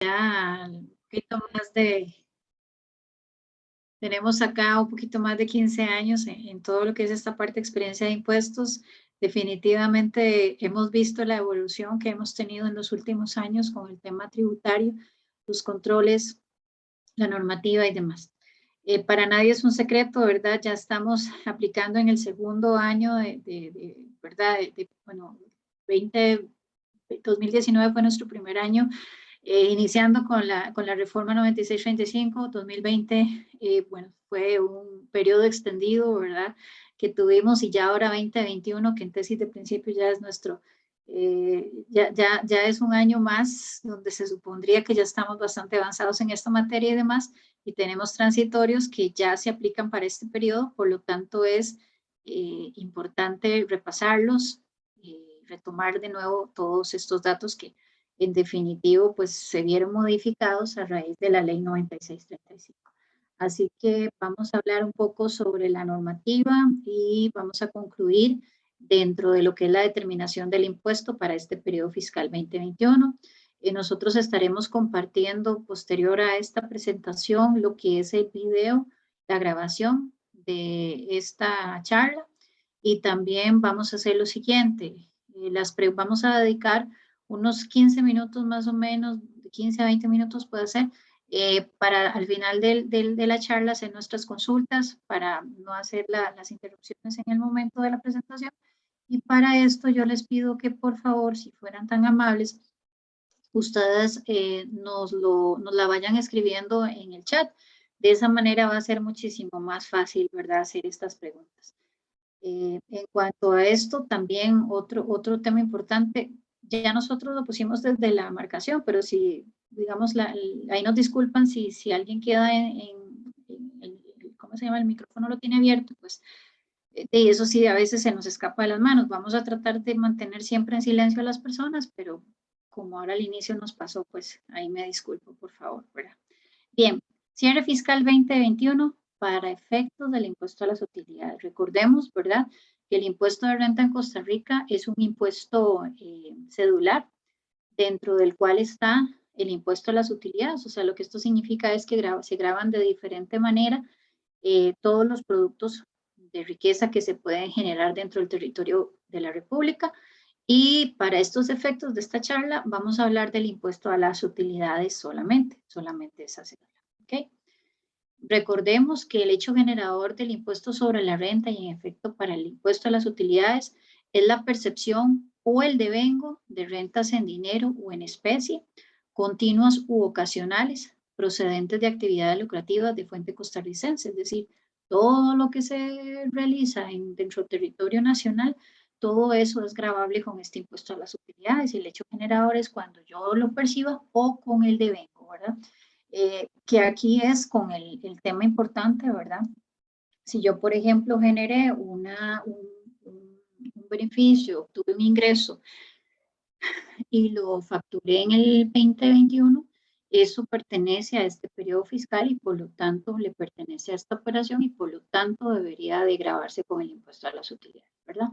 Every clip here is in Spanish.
Ya un poquito más de, tenemos acá un poquito más de 15 años en todo lo que es esta parte de experiencia de impuestos. Definitivamente hemos visto la evolución que hemos tenido en los últimos años con el tema tributario, los controles, la normativa y demás. Para nadie es un secreto, ¿verdad? Ya estamos aplicando en el segundo año ¿verdad? Bueno, 20, 2019 fue nuestro primer año, iniciando con la reforma 9635, 2020, bueno, fue un periodo extendido, ¿verdad? Que tuvimos y ya ahora 2021, que en tesis de principio ya es nuestro, ya es un año más donde se supondría que ya estamos bastante avanzados en esta materia y demás, y tenemos transitorios que ya se aplican para este periodo, por lo tanto es importante repasarlos, retomar de nuevo todos estos datos que en definitivo pues se vieron modificados a raíz de la ley 9635. Así que vamos a hablar un poco sobre la normativa y vamos a concluir dentro de lo que es la determinación del impuesto para este periodo fiscal 2021. Nosotros estaremos compartiendo posterior a esta presentación lo que es el video, la grabación de esta charla, y también vamos a hacer lo siguiente, vamos a dedicar unos 15 minutos más o menos, de 15 a 20 minutos puede ser, para al final de la charla hacer nuestras consultas, para no hacer las interrupciones en el momento de la presentación. Y para esto yo les pido que por favor, si fueran tan amables, ustedes nos la vayan escribiendo en el chat. De esa manera va a ser muchísimo más fácil, ¿verdad?, hacer estas preguntas. En cuanto a esto, también otro tema importante, ya nosotros lo pusimos desde la marcación, pero si, digamos, ahí nos disculpan si alguien queda ¿cómo se llama? El micrófono lo tiene abierto, pues de eso sí, a veces se nos escapa de las manos. Vamos a tratar de mantener siempre en silencio a las personas, pero como ahora al inicio nos pasó, pues ahí me disculpo, por favor, ¿verdad? Bien, cierre fiscal 2021 para efectos del impuesto a las utilidades. Recordemos, ¿verdad?, que el impuesto de renta en Costa Rica es un impuesto cedular, dentro del cual está el impuesto a las utilidades. O sea, lo que esto significa es que se graban de diferente manera todos los productos de riqueza que se pueden generar dentro del territorio de la República. Y para estos efectos de esta charla vamos a hablar del impuesto a las utilidades solamente esa cédula, ¿ok? Recordemos que el hecho generador del impuesto sobre la renta y en efecto para el impuesto a las utilidades es la percepción o el devengo de rentas en dinero o en especie, continuas u ocasionales, procedentes de actividades lucrativas de fuente costarricense, es decir, todo lo que se realiza dentro del territorio nacional, todo eso es gravable con este impuesto a las utilidades, y el hecho generador es cuando yo lo perciba o con el devengo, ¿verdad? Que aquí es con el tema importante, ¿verdad? Si yo, por ejemplo, generé un beneficio, obtuve un ingreso y lo facturé en el 2021, eso pertenece a este periodo fiscal y por lo tanto le pertenece a esta operación y por lo tanto debería de gravarse con el impuesto a las utilidades, ¿verdad?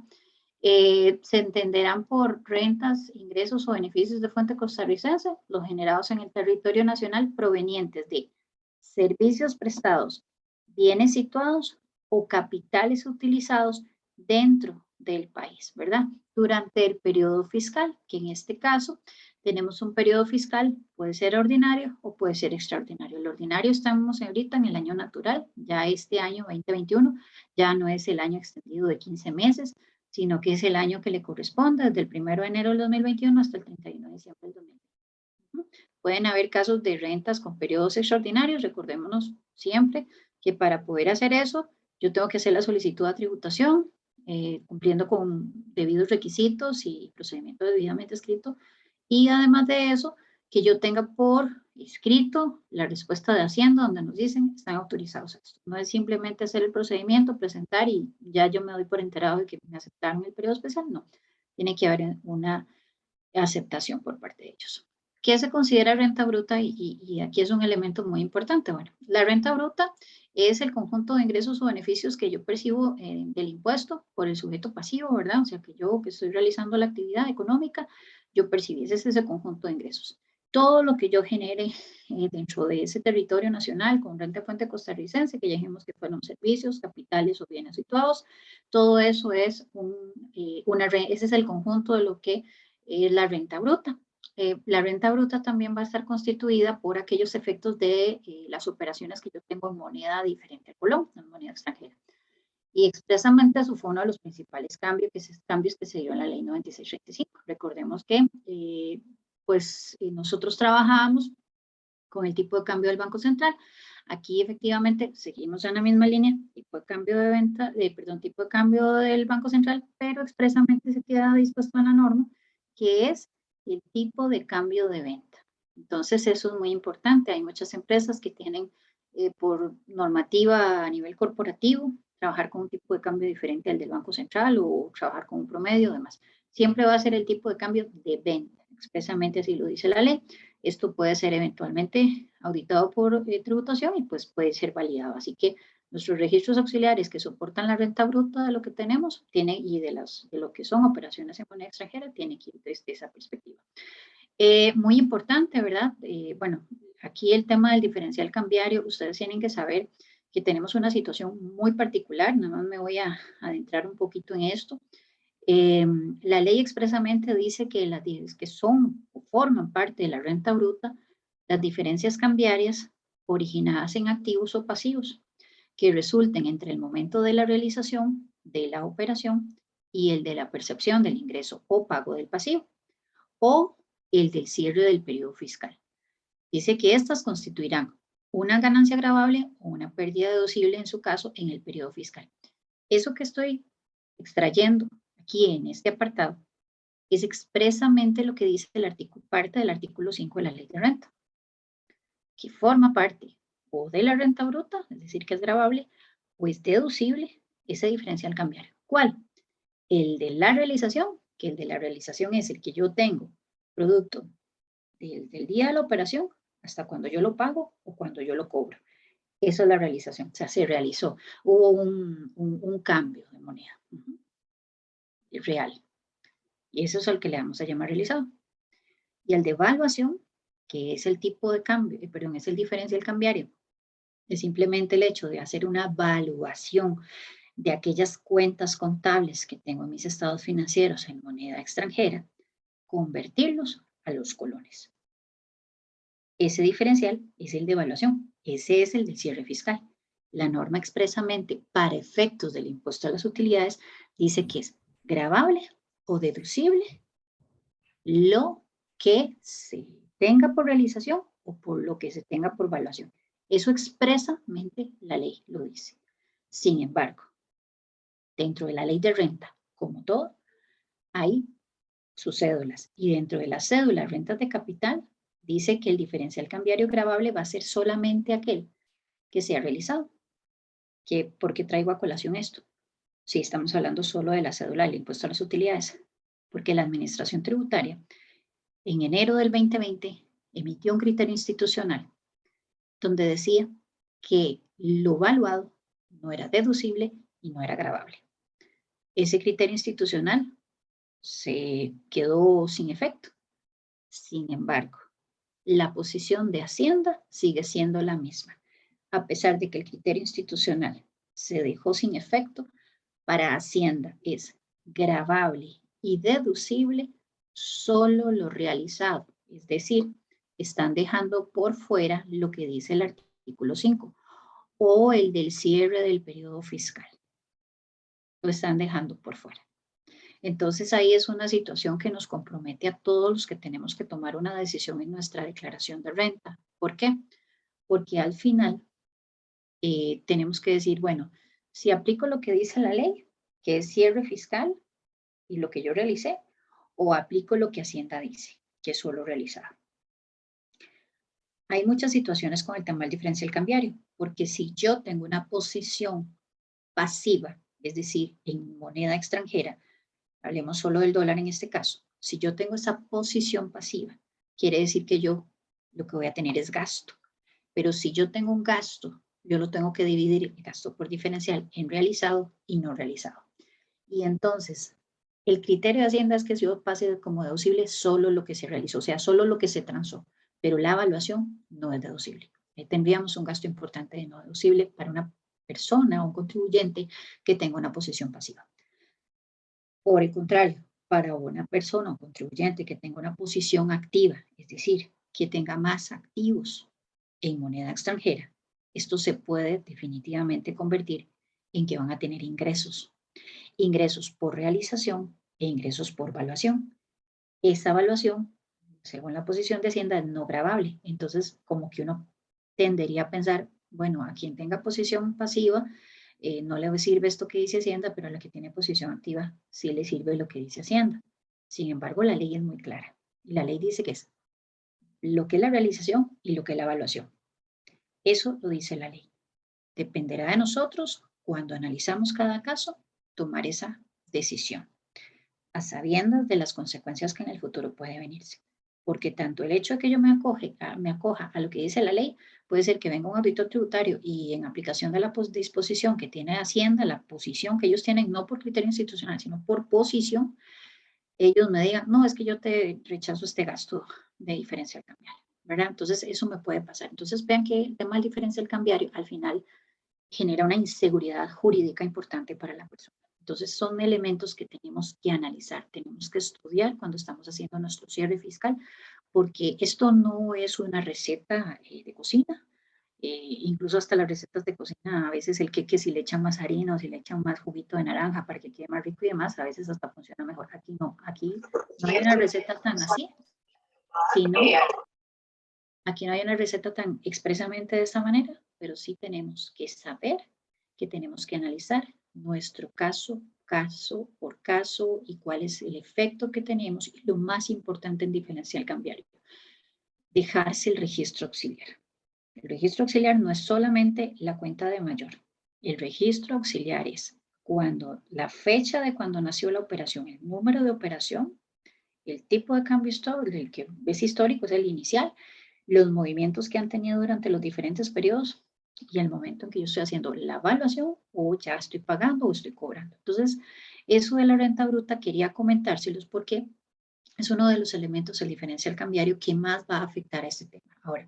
Se entenderán por rentas, ingresos o beneficios de fuente costarricense, los generados en el territorio nacional provenientes de servicios prestados, bienes situados o capitales utilizados dentro del país, ¿verdad? Durante el periodo fiscal, que en este caso tenemos un periodo fiscal, puede ser ordinario o puede ser extraordinario. El ordinario estamos ahorita en el año natural, ya este año 2021 ya no es el año extendido de 15 meses, sino que es el año que le corresponde desde el 1 de enero del 2021 hasta el 31 de diciembre del 2021. Pueden haber casos de rentas con periodos extraordinarios. Recordémonos siempre que para poder hacer eso, yo tengo que hacer la solicitud de tributación, cumpliendo con debidos requisitos y procedimiento debidamente escrito. Y además de eso, que yo tenga por escrito la respuesta de Hacienda donde nos dicen están autorizados a esto. No es simplemente hacer el procedimiento, presentar y ya yo me doy por enterado de que me aceptaron el periodo especial. No, tiene que haber una aceptación por parte de ellos. ¿Qué se considera renta bruta? Y aquí es un elemento muy importante. Bueno, la renta bruta es el conjunto de ingresos o beneficios que yo percibo del impuesto por el sujeto pasivo, ¿verdad? O sea, que yo que estoy realizando la actividad económica, yo percibí ese conjunto de ingresos. todo lo que yo genere dentro de ese territorio nacional con renta de fuente costarricense, que ya dijimos que fueron servicios, capitales o bienes situados, todo eso es ese es el conjunto de lo que es la renta bruta. La renta bruta también va a estar constituida por aquellos efectos de las operaciones que yo tengo en moneda diferente al colón, en moneda extranjera. Y expresamente eso fue uno de los principales cambios que se dio en la ley 9635. Recordemos que nosotros trabajábamos con el tipo de cambio del Banco Central. Aquí efectivamente seguimos en la misma línea, tipo de cambio de venta, tipo de cambio del Banco Central, pero expresamente se queda dispuesto en la norma, que es el tipo de cambio de venta. Entonces eso es muy importante. Hay muchas empresas que tienen por normativa a nivel corporativo trabajar con un tipo de cambio diferente al del Banco Central o trabajar con un promedio, además. Siempre va a ser el tipo de cambio de venta, expresamente así lo dice la ley. Esto puede ser eventualmente auditado por tributación y pues puede ser validado. Así que nuestros registros auxiliares que soportan la renta bruta de lo que tenemos y de lo que son operaciones en moneda extranjera tienen que ir desde esa perspectiva. Muy importante, ¿verdad? Bueno, aquí el tema del diferencial cambiario, ustedes tienen que saber que tenemos una situación muy particular, nada más me voy a adentrar un poquito en esto. La ley expresamente dice que las que son o forman parte de la renta bruta, las diferencias cambiarias originadas en activos o pasivos que resulten entre el momento de la realización de la operación y el de la percepción del ingreso o pago del pasivo, o el del cierre del periodo fiscal. Dice que estas constituirán una ganancia gravable o una pérdida deducible en su caso en el periodo fiscal. Eso que estoy extrayendo aquí en este apartado es expresamente lo que dice parte del artículo 5 de la ley de renta, que forma parte o de la renta bruta, es decir, que es gravable, o es deducible ese diferencial cambiario. ¿Cuál? El de la realización, que el de la realización es el que yo tengo producto desde el día de la operación hasta cuando yo lo pago o cuando yo lo cobro. Eso es la realización, o sea, se realizó, hubo un cambio de moneda real. Y eso es el que le vamos a llamar realizado. Y el de evaluación, que es el tipo de cambio, perdón, es el diferencial cambiario, es simplemente el hecho de hacer una evaluación de aquellas cuentas contables que tengo en mis estados financieros en moneda extranjera, convertirlos a los colones. Ese diferencial es el de evaluación, ese es el del cierre fiscal. La norma expresamente para efectos del impuesto a las utilidades dice que es gravable o deducible lo que se tenga por realización o por lo que se tenga por evaluación. Eso expresamente la ley lo dice. Sin embargo, dentro de la ley de renta, como todo, hay sus cédulas. Y dentro de las cédulas rentas de capital, dice que el diferencial cambiario gravable va a ser solamente aquel que se ha realizado. ¿Por qué traigo a colación esto? Si estamos hablando solo de la cédula del impuesto a las utilidades, porque la administración tributaria en enero del 2020 emitió un criterio institucional donde decía que lo valuado no era deducible y no era gravable. Ese criterio institucional se quedó sin efecto. Sin embargo, la posición de Hacienda sigue siendo la misma. A pesar de que el criterio institucional se dejó sin efecto, para Hacienda es gravable y deducible solo lo realizado. Es decir, están dejando por fuera lo que dice el artículo 5 o el del cierre del periodo fiscal. Lo están dejando por fuera. Entonces ahí es una situación que nos compromete a todos los que tenemos que tomar una decisión en nuestra declaración de renta. ¿Por qué? Porque al final tenemos que decir, bueno, si aplico lo que dice la ley, que es cierre fiscal y lo que yo realicé, o aplico lo que Hacienda dice, que es solo realizado. Hay muchas situaciones con el tema del diferencial cambiario, porque si yo tengo una posición pasiva, es decir, en moneda extranjera, hablemos solo del dólar en este caso, si yo tengo esa posición pasiva, quiere decir que yo lo que voy a tener es gasto. Pero si yo tengo un gasto, yo lo tengo que dividir el gasto por diferencial en realizado y no realizado. Y entonces, el criterio de Hacienda es que yo pase como deducible solo lo que se realizó, o sea, solo lo que se transó, pero la evaluación no es deducible. Tendríamos un gasto importante de no deducible para una persona o un contribuyente que tenga una posición pasiva. Por el contrario, para una persona o contribuyente que tenga una posición activa, es decir, que tenga más activos en moneda extranjera, esto se puede definitivamente convertir en que van a tener ingresos, ingresos por realización e ingresos por valuación. Esa evaluación, según la posición de Hacienda, es no gravable. Entonces, como que uno tendería a pensar, bueno, a quien tenga posición pasiva, no le sirve esto que dice Hacienda, pero a la que tiene posición activa sí le sirve lo que dice Hacienda. Sin embargo, la ley es muy clara. Y la ley dice que es lo que es la realización y lo que es la evaluación. Eso lo dice la ley. Dependerá de nosotros, cuando analizamos cada caso, tomar esa decisión, a sabiendas de las consecuencias que en el futuro puede venirse. Porque tanto el hecho de que yo me acoja a lo que dice la ley, puede ser que venga un auditor tributario y en aplicación de la disposición que tiene Hacienda, la posición que ellos tienen, no por criterio institucional, sino por posición, ellos me digan, no, es que yo te rechazo este gasto de diferencial cambiario, ¿verdad? Entonces, eso me puede pasar. Entonces, vean que el tema del diferencial cambiario al final genera una inseguridad jurídica importante para la persona. Entonces, son elementos que tenemos que analizar, tenemos que estudiar cuando estamos haciendo nuestro cierre fiscal, porque esto no es una receta de cocina. Incluso hasta las recetas de cocina, a veces el queque, si le echan más harina o si le echan más juguito de naranja para que quede más rico y demás, a veces hasta funciona mejor. Aquí no hay una receta tan así, sino aquí no hay una receta tan expresamente de esta manera, pero sí tenemos que saber que tenemos que analizar nuestro caso, caso por caso y cuál es el efecto que tenemos y lo más importante en diferencial cambiario, dejarse el registro auxiliar. El registro auxiliar no es solamente la cuenta de mayor. El registro auxiliar es cuando la fecha de cuando nació la operación, el número de operación, el tipo de cambio histórico, el que es histórico, es el inicial, los movimientos que han tenido durante los diferentes periodos y el momento en que yo estoy haciendo la evaluación o ya estoy pagando o estoy cobrando. Entonces, eso de la renta bruta quería comentárselos porque es uno de los elementos del diferencial cambiario que más va a afectar a este tema. Ahora,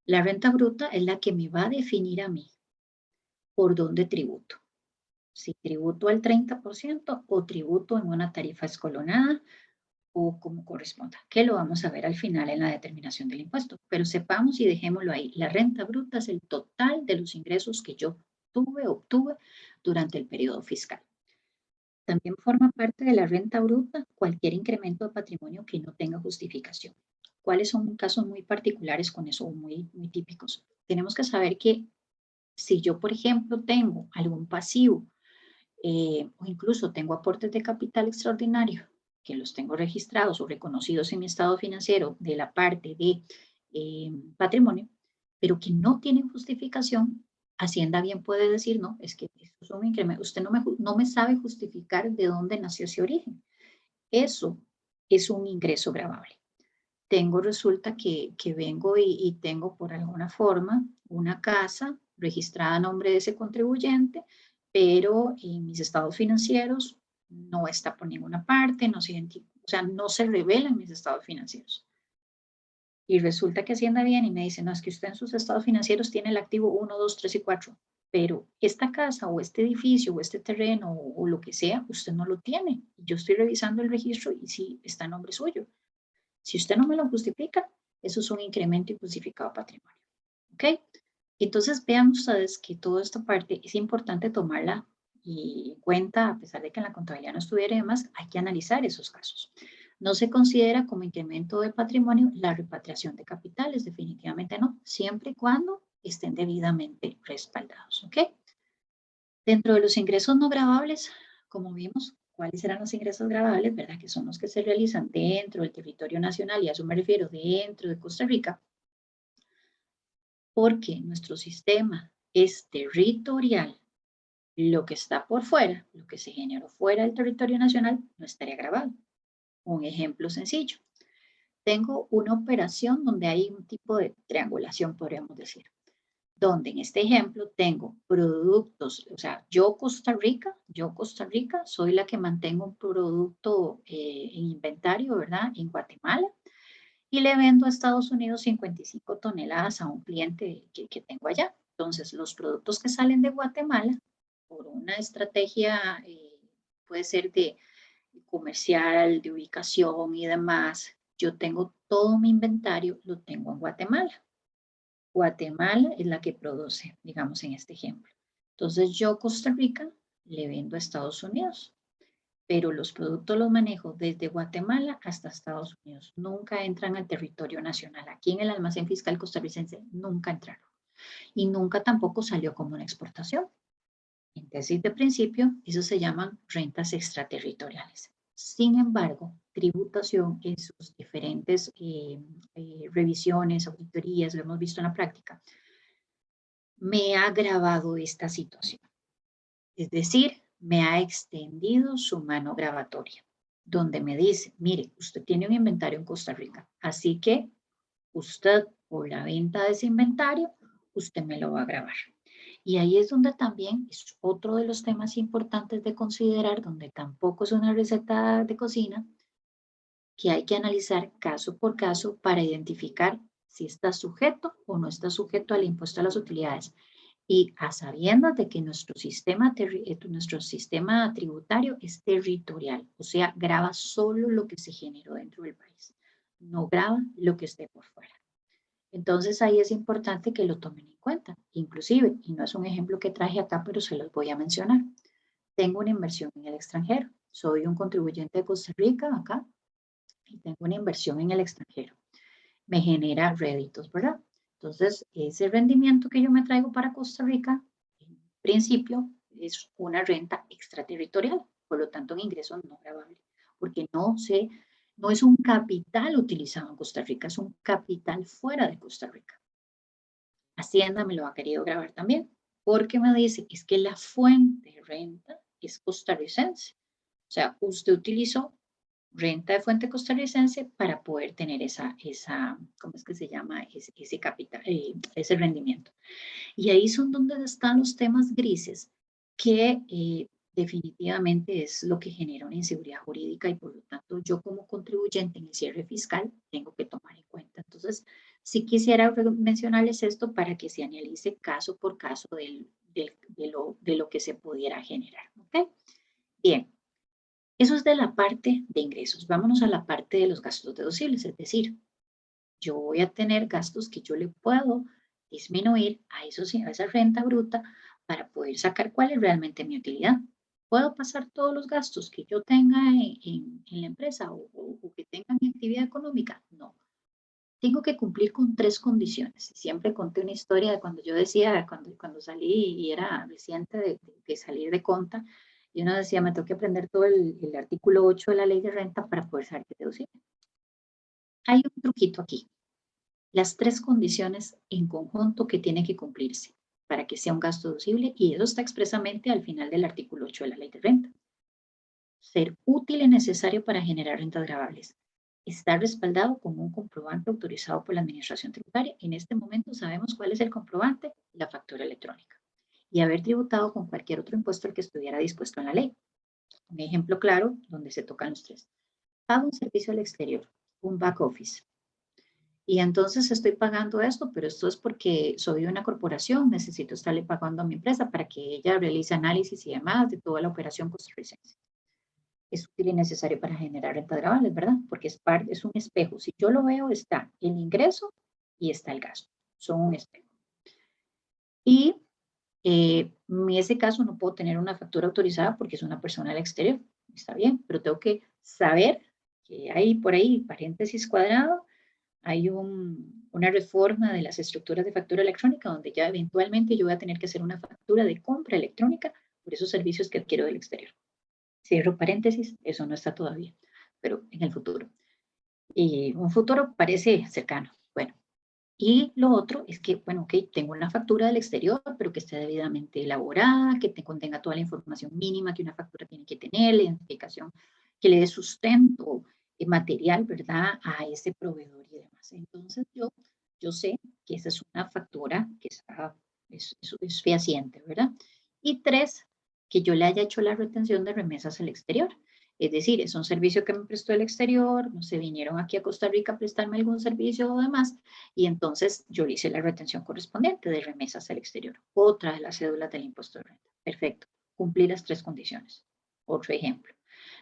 la renta bruta es la que me va a definir a mí por dónde tributo. Si tributo al 30% o tributo en una tarifa escalonada o como corresponda, que lo vamos a ver al final en la determinación del impuesto. Pero sepamos y dejémoslo ahí. La renta bruta es el total de los ingresos que yo obtuve durante el periodo fiscal. También forma parte de la renta bruta cualquier incremento de patrimonio que no tenga justificación. ¿Cuáles son casos muy particulares con eso, muy típicos? Tenemos que saber que si yo, por ejemplo, tengo algún pasivo o incluso tengo aportes de capital extraordinario que los tengo registrados o reconocidos en mi estado financiero de la parte de patrimonio, pero que no tienen justificación, Hacienda bien puede decir, no, es que eso es un incremento, usted no me sabe justificar de dónde nació ese origen. Eso es un ingreso gravable. Resulta que vengo y tengo por alguna forma una casa registrada a nombre de ese contribuyente, pero en mis estados financieros no está por ninguna parte, no se o sea, no se revelan mis estados financieros. Y resulta que Hacienda viene y me dice, no, es que usted en sus estados financieros tiene el activo 1, 2, 3 y 4, pero esta casa o este edificio o este terreno o lo que sea, usted no lo tiene. Yo estoy revisando el registro y sí está a nombre suyo. Si usted no me lo justifica, eso es un incremento injustificado de patrimonio. ¿Ok? Entonces vean ustedes que toda esta parte es importante tomarla y en cuenta, a pesar de que en la contabilidad no estuviera y demás, hay que analizar esos casos. No se considera como incremento de patrimonio la repatriación de capitales, definitivamente no, siempre y cuando estén debidamente respaldados. ¿Ok? Dentro de los ingresos no gravables, como vimos, ¿cuáles serán los ingresos gravables, verdad? Que son los que se realizan dentro del territorio nacional, y a eso me refiero dentro de Costa Rica, porque nuestro sistema es territorial. Lo que está por fuera, lo que se generó fuera del territorio nacional, no estaría grabado. Un ejemplo sencillo. Tengo una operación donde hay un tipo de triangulación, podríamos decir, donde en este ejemplo tengo productos, o sea, yo Costa Rica, soy la que mantengo un producto en inventario, ¿verdad? En Guatemala y le vendo a Estados Unidos 55 toneladas a un cliente que tengo allá. Entonces, los productos que salen de Guatemala, por una estrategia, puede ser de comercial, de ubicación y demás, yo tengo todo mi inventario, lo tengo en Guatemala. Guatemala es la que produce, digamos en este ejemplo. Entonces yo, Costa Rica, le vendo a Estados Unidos, pero los productos los manejo desde Guatemala hasta Estados Unidos. Nunca entran al territorio nacional. Aquí en el almacén fiscal costarricense nunca entraron. Y nunca tampoco salió como una exportación. En tesis de principio, eso se llaman rentas extraterritoriales. Sin embargo, tributación en sus diferentes revisiones, auditorías, lo hemos visto en la práctica, me ha agravado esta situación. Es decir, me ha extendido su mano gravatoria, donde me dice, mire, usted tiene un inventario en Costa Rica, así que usted, por la venta de ese inventario, usted me lo va a gravar. Y ahí es donde también es otro de los temas importantes de considerar, donde tampoco es una receta de cocina, que hay que analizar caso por caso para identificar si está sujeto o no está sujeto al impuesto a las utilidades. Y a sabiendas de que nuestro sistema tributario es territorial, o sea, grava solo lo que se generó dentro del país, no grava lo que esté por fuera. Entonces ahí es importante que lo tomen en cuenta. Inclusive, y no es un ejemplo que traje acá, pero se los voy a mencionar. Tengo una inversión en el extranjero. Soy un contribuyente de Costa Rica acá y tengo una inversión en el extranjero. Me genera réditos, ¿verdad? Entonces, ese rendimiento que yo me traigo para Costa Rica, en principio, es una renta extraterritorial, por lo tanto, un ingreso no gravable, porque no es un capital utilizado en Costa Rica, es un capital fuera de Costa Rica. Hacienda me lo ha querido grabar también, porque me dice que es que la fuente de renta es costarricense. O sea, usted utilizó renta de fuente costarricense para poder tener ¿cómo es que se llama? Ese capital, ese rendimiento. Y ahí son donde están los temas grises que definitivamente es lo que genera una inseguridad jurídica y por lo tanto yo como contribuyente en el cierre fiscal tengo que tomar en cuenta. Entonces, sí quisiera mencionarles esto para que se analice caso por caso de lo que se pudiera generar. ¿Ok? Bien, eso es de la parte de ingresos. Vámonos a la parte de los gastos deducibles, es decir, yo voy a tener gastos que yo le puedo disminuir a esa renta bruta para poder sacar cuál es realmente mi utilidad. ¿Puedo pasar todos los gastos que yo tenga en la empresa o que tenga mi actividad económica? No. Tengo que cumplir con tres condiciones. Siempre conté una historia de cuando yo decía, cuando salí y era reciente de salir de conta, y uno decía, me tengo que aprender todo el artículo 8 de la ley de renta para poder saber qué deducir. Hay un truquito aquí. Las tres condiciones en conjunto que tienen que cumplirse para que sea un gasto deducible y eso está expresamente al final del artículo 8 de la ley de renta. Ser útil y necesario para generar rentas gravables. Estar respaldado con un comprobante autorizado por la Administración Tributaria. En este momento sabemos cuál es el comprobante, la factura electrónica. Y haber tributado con cualquier otro impuesto al que estuviera dispuesto en la ley. Un ejemplo claro donde se tocan los tres. Pago un servicio al exterior, un back office. Y entonces estoy pagando esto, pero esto es porque soy una corporación, necesito estarle pagando a mi empresa para que ella realice análisis y demás de toda la operación costarricense. Es útil y necesario para generar renta gravables, ¿verdad? Porque es un espejo. Si yo lo veo, está el ingreso y está el gasto. Son un espejo. Y en ese caso no puedo tener una factura autorizada porque es una persona al exterior. Está bien, pero tengo que saber que hay por ahí, paréntesis cuadrado, hay una reforma de las estructuras de factura electrónica donde ya eventualmente yo voy a tener que hacer una factura de compra electrónica por esos servicios que adquiero del exterior. Cierro paréntesis, eso no está todavía, pero en el futuro. Y un futuro parece cercano. Bueno, y lo otro es que, bueno, ok, tengo una factura del exterior, pero que esté debidamente elaborada, que contenga toda la información mínima que una factura tiene que tener, la identificación que le dé sustento material, ¿verdad?, a ese proveedor y demás. Entonces, yo sé que esa es una factura que es fehaciente, ¿verdad? Y tres, que yo le haya hecho la retención de remesas al exterior. Es decir, es un servicio que me prestó el exterior, no se vinieron aquí a Costa Rica a prestarme algún servicio o demás, y entonces yo le hice la retención correspondiente de remesas al exterior. Otra de las cédulas del impuesto de renta. Perfecto. Cumplí las 3 condiciones. Otro ejemplo.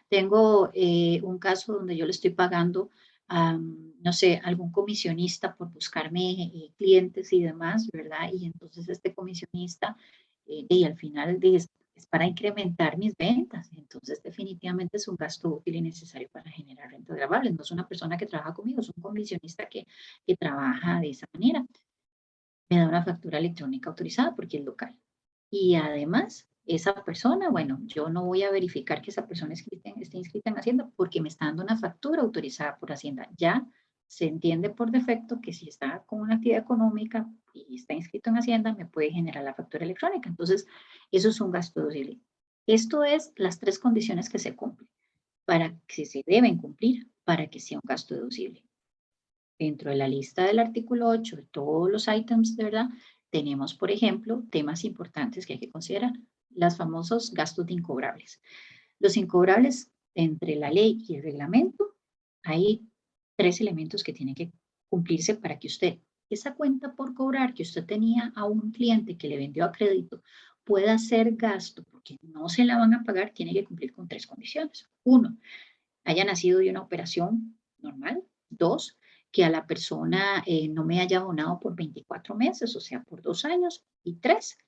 Tengo un caso donde yo le estoy pagando a, no sé, algún comisionista por buscarme clientes y demás, ¿verdad? Y entonces este comisionista, y al final es para incrementar mis ventas. Entonces, definitivamente es un gasto útil y necesario para generar renta gravable. No es una persona que trabaja conmigo, es un comisionista que trabaja de esa manera. Me da una factura electrónica autorizada porque es local. Y además, esa persona, bueno, yo no voy a verificar que esa persona esté inscrita en Hacienda porque me está dando una factura autorizada por Hacienda. Ya se entiende por defecto que si está con una actividad económica y está inscrito en Hacienda, me puede generar la factura electrónica. Entonces, eso es un gasto deducible. Esto es las 3 condiciones que se cumplen para que se deben cumplir para que sea un gasto deducible. Dentro de la lista del artículo 8 de todos los ítems, de verdad, tenemos, por ejemplo, temas importantes que hay que considerar, los famosos gastos de incobrables. Los incobrables, entre la ley y el reglamento, hay 3 elementos que tienen que cumplirse para que usted, esa cuenta por cobrar que usted tenía a un cliente que le vendió a crédito, pueda hacer gasto, porque no se la van a pagar, tiene que cumplir con 3 condiciones. Uno, haya nacido de una operación normal. Dos, que a la persona no me haya abonado por 24 meses, o sea, por 2 años. Y tres,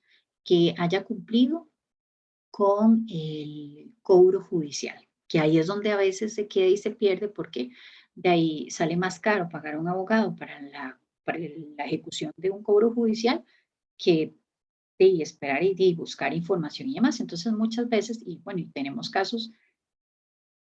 que haya cumplido con el cobro judicial, que ahí es donde a veces se queda y se pierde porque de ahí sale más caro pagar a un abogado para la ejecución de un cobro judicial que de esperar y buscar información y demás. Entonces, muchas veces, y bueno, y tenemos casos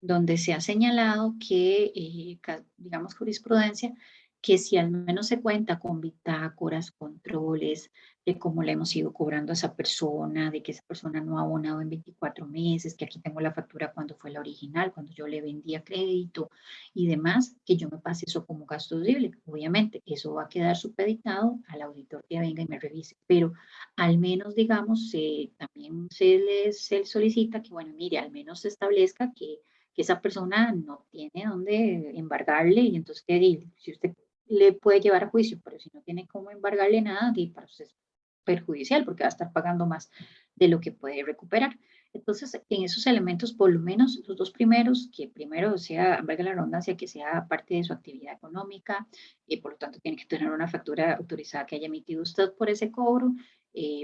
donde se ha señalado que, digamos, jurisprudencia, que si al menos se cuenta con bitácoras, controles de cómo le hemos ido cobrando a esa persona, de que esa persona no ha abonado en 24 meses, que aquí tengo la factura cuando fue la original, cuando yo le vendí a crédito y demás, que yo me pase eso como gasto deducible. Obviamente, eso va a quedar supeditado al auditor que venga y me revise, pero al menos, digamos, también se solicita que, bueno, mire, al menos se establezca que esa persona no tiene dónde embargarle y entonces que si usted le puede llevar a juicio, pero si no tiene cómo embargarle nada, para usted es perjudicial porque va a estar pagando más de lo que puede recuperar. Entonces, en esos elementos, por lo menos los 2 primeros, que primero sea, valga la redundancia, que sea parte de su actividad económica, y por lo tanto tiene que tener una factura autorizada que haya emitido usted por ese cobro,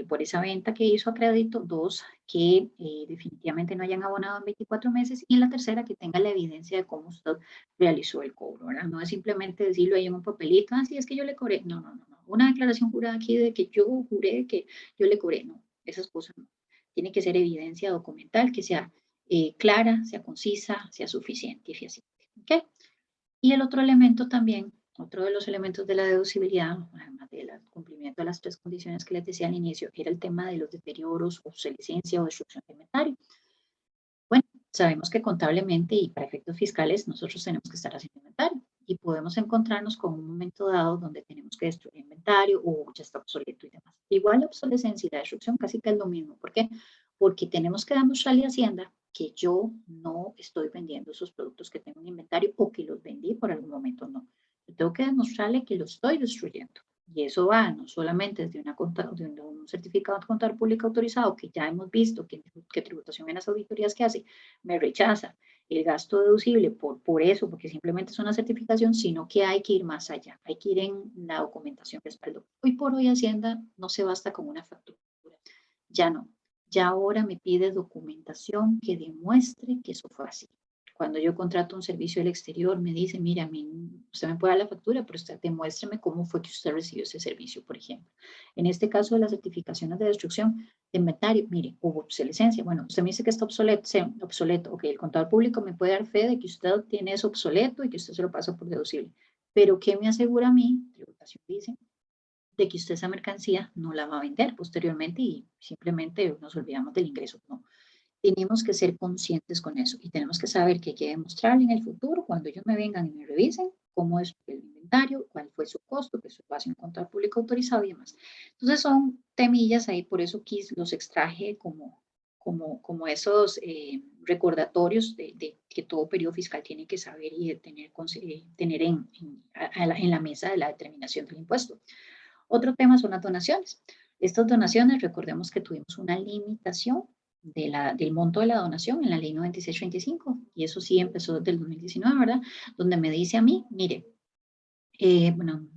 por esa venta que hizo a crédito. Dos, que definitivamente no hayan abonado en 24 meses. Y la tercera, que tenga la evidencia de cómo usted realizó el cobro, ¿verdad? No es simplemente decirlo ahí en un papelito, así es que yo le cobré. No, no, no, no. Una declaración jurada aquí de que yo juré que yo le cobré. No, esas cosas no. Tiene que ser evidencia documental, que sea clara, sea concisa, sea suficiente y fehaciente. ¿Ok? Y el otro elemento también, otro de los elementos de la deducibilidad, además del cumplimiento de las 3 condiciones que les decía al inicio, era el tema de los deterioros, obsolescencia o destrucción de inventario. Bueno, sabemos que contablemente y para efectos fiscales nosotros tenemos que estar haciendo inventario y podemos encontrarnos con un momento dado donde tenemos que destruir inventario o ya está obsoleto y demás. Igual la obsolescencia y la destrucción casi que es lo mismo. ¿Por qué? Porque tenemos que demostrarle a Hacienda que yo no estoy vendiendo esos productos que tengo en inventario o que los vendí por algún momento no. Yo tengo que demostrarle que los estoy destruyendo. Y eso va no solamente desde de un certificado de contador público autorizado, que ya hemos visto que tributación en las auditorías que hace me rechaza el gasto deducible por eso, porque simplemente es una certificación, sino que hay que ir más allá, hay que ir en la documentación que respaldo. Hoy por hoy Hacienda no se basta con una factura, ya no, ya ahora me pide documentación que demuestre que eso fue así. Cuando yo contrato un servicio del exterior, me dice, mira, a mí, usted me puede dar la factura, pero usted demuéstreme cómo fue que usted recibió ese servicio, por ejemplo. En este caso de las certificaciones de destrucción de inventario, mire, hubo obsolescencia. Bueno, usted me dice que está obsoleto. Ok, el contador público me puede dar fe de que usted tiene eso obsoleto y que usted se lo pasa por deducible. Pero ¿qué me asegura a mí? Tributación dice de que usted esa mercancía no la va a vender posteriormente y simplemente nos olvidamos del ingreso. No, tenemos que ser conscientes con eso y tenemos que saber que hay que demostrarle en el futuro, cuando ellos me vengan y me revisen, cómo es el inventario, cuál fue su costo, que eso lo hace un contador público autorizado y demás. Entonces son temillas ahí, por eso los extraje como esos recordatorios de que todo periodo fiscal tiene que saber y de tener en la mesa de la determinación del impuesto. Otro tema son las donaciones. Estas donaciones, recordemos que tuvimos una limitación del monto de la donación en la ley 9635, y eso sí empezó desde el 2019, ¿verdad? Donde me dice a mí, mire, bueno,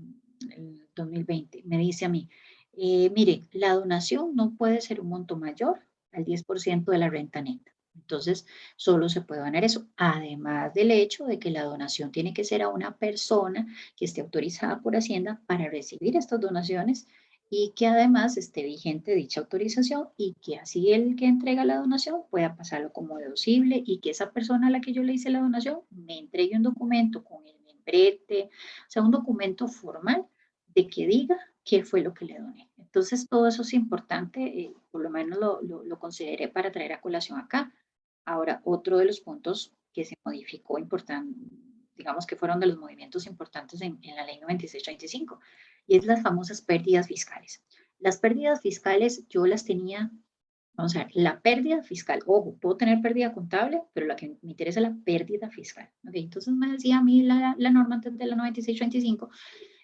el 2020, me dice a mí, mire, la donación no puede ser un monto mayor al 10% de la renta neta. Entonces, solo se puede donar eso, además del hecho de que la donación tiene que ser a una persona que esté autorizada por Hacienda para recibir estas donaciones y que además esté vigente dicha autorización y que así el que entrega la donación pueda pasarlo como deducible y que esa persona a la que yo le hice la donación me entregue un documento con el membrete, o sea, un documento formal de que diga qué fue lo que le doné. Entonces, todo eso es importante, por lo menos lo consideré para traer a colación acá. Ahora, otro de los puntos que se modificó importante, digamos que fueron de los movimientos importantes en la ley 9635, y es las famosas pérdidas fiscales. Las pérdidas fiscales yo las tenía, vamos a ver, la pérdida fiscal, ojo, puedo tener pérdida contable, pero la que me interesa es la pérdida fiscal. ¿Okay? Entonces me decía a mí la norma antes de la 9635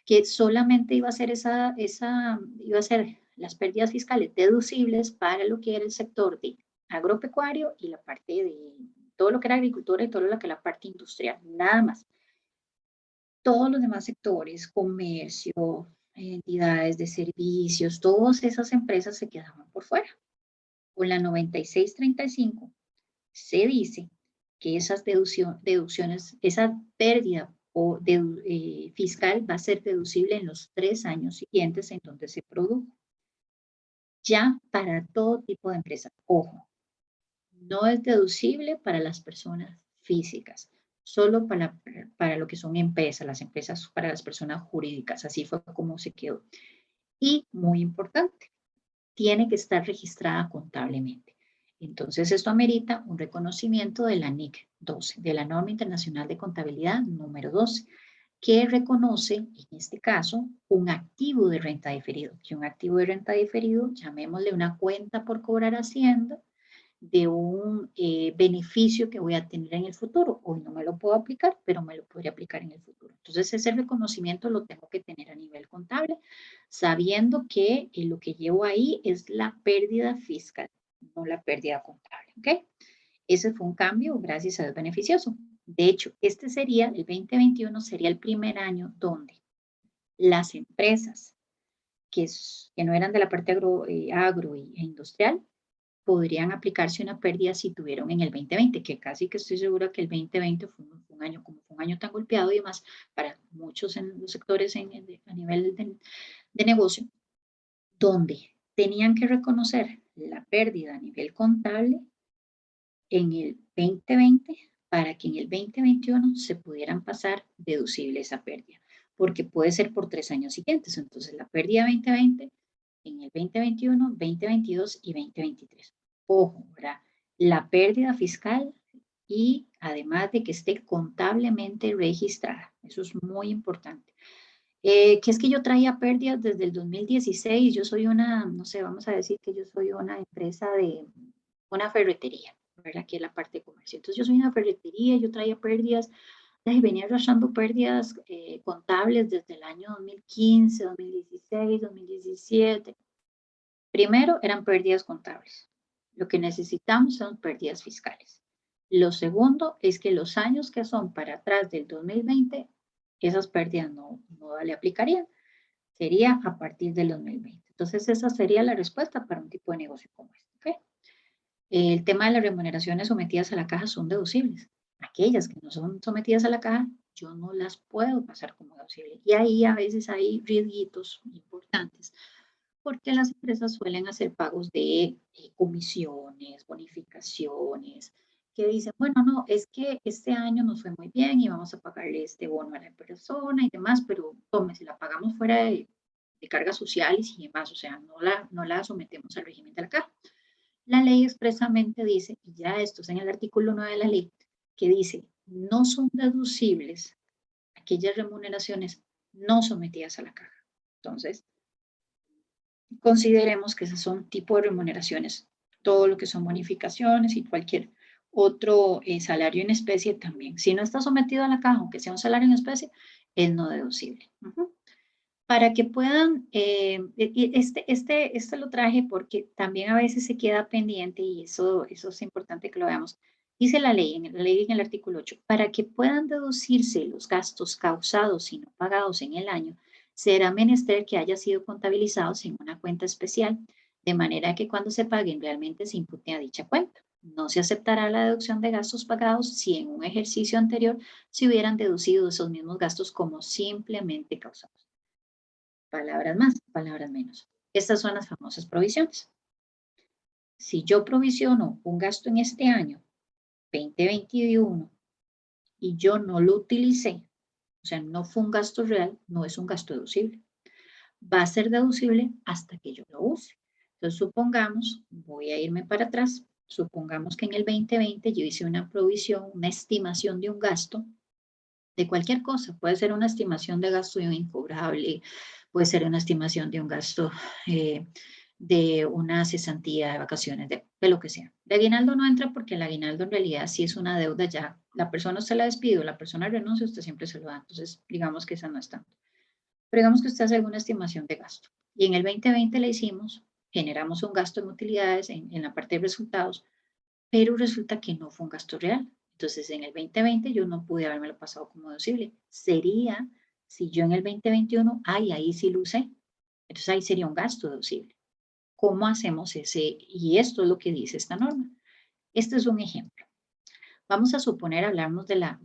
que solamente iba a ser iba a ser las pérdidas fiscales deducibles para lo que era el sector de agropecuario y la parte de todo lo que era agricultura y todo lo que era la parte industrial, nada más. Todos los demás sectores, comercio, entidades de servicios, todas esas empresas se quedaban por fuera. Con la 9635 se dice que esas deducciones, esa pérdida fiscal va a ser deducible en los 3 años siguientes en donde se produjo. Ya para todo tipo de empresas. Ojo, no es deducible para las personas físicas, solo para lo que son empresas, las empresas para las personas jurídicas. Así fue como se quedó. Y muy importante, tiene que estar registrada contablemente. Entonces, esto amerita un reconocimiento de la NIC 12, de la Norma Internacional de Contabilidad número 12, que reconoce, en este caso, un activo de renta diferido. Que un activo de renta diferido, llamémosle una cuenta por cobrar Hacienda, de un beneficio que voy a tener en el futuro. Hoy no me lo puedo aplicar, pero me lo podría aplicar en el futuro. Entonces, ese reconocimiento lo tengo que tener a nivel contable, sabiendo que lo que llevo ahí es la pérdida fiscal, no la pérdida contable. ¿Ok? Ese fue un cambio, gracias a Dios, beneficioso. De hecho, este sería, el 2021 sería el primer año donde las empresas que no eran de la parte agro e industrial podrían aplicarse una pérdida si tuvieron en el 2020, que casi que estoy segura que el 2020 fue un año, como fue un año tan golpeado y demás, para muchos en los sectores a nivel de negocio, donde tenían que reconocer la pérdida a nivel contable en el 2020 para que en el 2021 se pudieran pasar deducible esa pérdida, porque puede ser por 3 años siguientes. Entonces, la pérdida 2020 en el 2021, 2022 y 2023. Ojo, ¿verdad? La pérdida fiscal y además de que esté contablemente registrada. Eso es muy importante. Que es que yo traía pérdidas desde el 2016. Yo soy una, no sé, vamos a decir que yo soy una empresa de una ferretería, ¿verdad? Que es la parte de comercio. Entonces yo soy una ferretería, yo traía pérdidas, y venía arrastrando pérdidas contables desde el año 2015, 2016, 2017. Primero eran pérdidas contables. Lo que necesitamos son pérdidas fiscales. Lo segundo es que los años que son para atrás del 2020, esas pérdidas no le aplicarían. Sería a partir del 2020. Entonces, esa sería la respuesta para un tipo de negocio como este. ¿Okay? El tema de las remuneraciones sometidas a la caja son deducibles. Aquellas que no son sometidas a la caja, yo no las puedo pasar como deducible. Y ahí a veces hay riesguitos importantes porque las empresas suelen hacer pagos de comisiones, bonificaciones, que dicen, bueno, no, es que este año nos fue muy bien y vamos a pagarle este bono a la persona y demás, pero tome, si la pagamos fuera de cargas sociales y demás, o sea, no la sometemos al régimen de la caja. La ley expresamente dice, y ya esto es en el artículo 9 de la ley, que dice, no son deducibles aquellas remuneraciones no sometidas a la caja. Entonces, consideremos que esos son tipo de remuneraciones todo lo que son bonificaciones y cualquier otro salario en especie también. Si no está sometido a la caja, aunque sea un salario en especie, es no deducible. Para que puedan, este lo traje porque también a veces se queda pendiente y eso es importante que lo veamos. Dice la ley en el artículo 8, para que puedan deducirse los gastos causados y no pagados en el año, será menester que haya sido contabilizados en una cuenta especial, de manera que cuando se paguen realmente se impute a dicha cuenta. No se aceptará la deducción de gastos pagados si en un ejercicio anterior se hubieran deducido esos mismos gastos como simplemente causados. Palabras más, palabras menos. Estas son las famosas provisiones. Si yo provisiono un gasto en este año 2021 y yo no lo utilicé, o sea, no fue un gasto real, no es un gasto deducible. Va a ser deducible hasta que yo lo use. Entonces, supongamos, voy a irme para atrás, supongamos que en el 2020 yo hice una provisión, una estimación de un gasto de cualquier cosa. Puede ser una estimación de gasto de un incobrable, puede ser una estimación de un gasto de una cesantía de vacaciones, de lo que sea. De aguinaldo no entra porque el aguinaldo en realidad sí es una deuda ya. La persona usted la despide, la persona renuncia, usted siempre se lo da. Entonces, digamos que esa no es tanto. Pero digamos que usted hace alguna estimación de gasto. Y en el 2020 le hicimos, generamos un gasto en utilidades en la parte de resultados, pero resulta que no fue un gasto real. Entonces, en el 2020 yo no pude haberme lo pasado como deducible. Sería si yo en el 2021, ay, ahí sí lo usé. Entonces ahí sería un gasto deducible. ¿Cómo hacemos ese? Y esto es lo que dice esta norma. Este es un ejemplo. Vamos a suponer, hablamos de la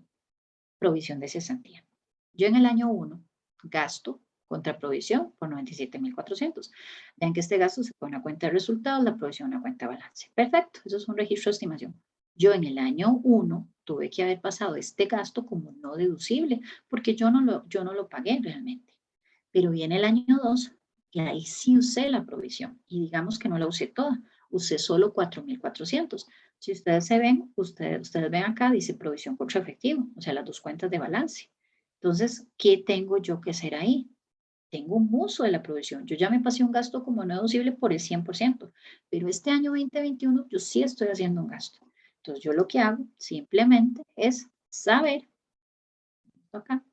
provisión de cesantía. Yo en el año 1 gasto contra provisión por 97.400. Vean que este gasto se pone a cuenta de resultados, la provisión a una cuenta de balance. Perfecto, eso es un registro de estimación. Yo en el año 1 tuve que haber pasado este gasto como no deducible, porque yo no lo pagué realmente. Pero viene el año 2 y ahí sí usé la provisión y digamos que no la usé toda, usé solo 4.400. Si ustedes se ven, ustedes ven acá, dice provisión contra efectivo, o sea, las dos cuentas de balance. Entonces, ¿qué tengo yo que hacer ahí? Tengo un uso de la provisión. Yo ya me pasé un gasto como no deducible por el 100%, pero este año 2021 yo sí estoy haciendo un gasto. Entonces, yo lo que hago simplemente es saber, acá,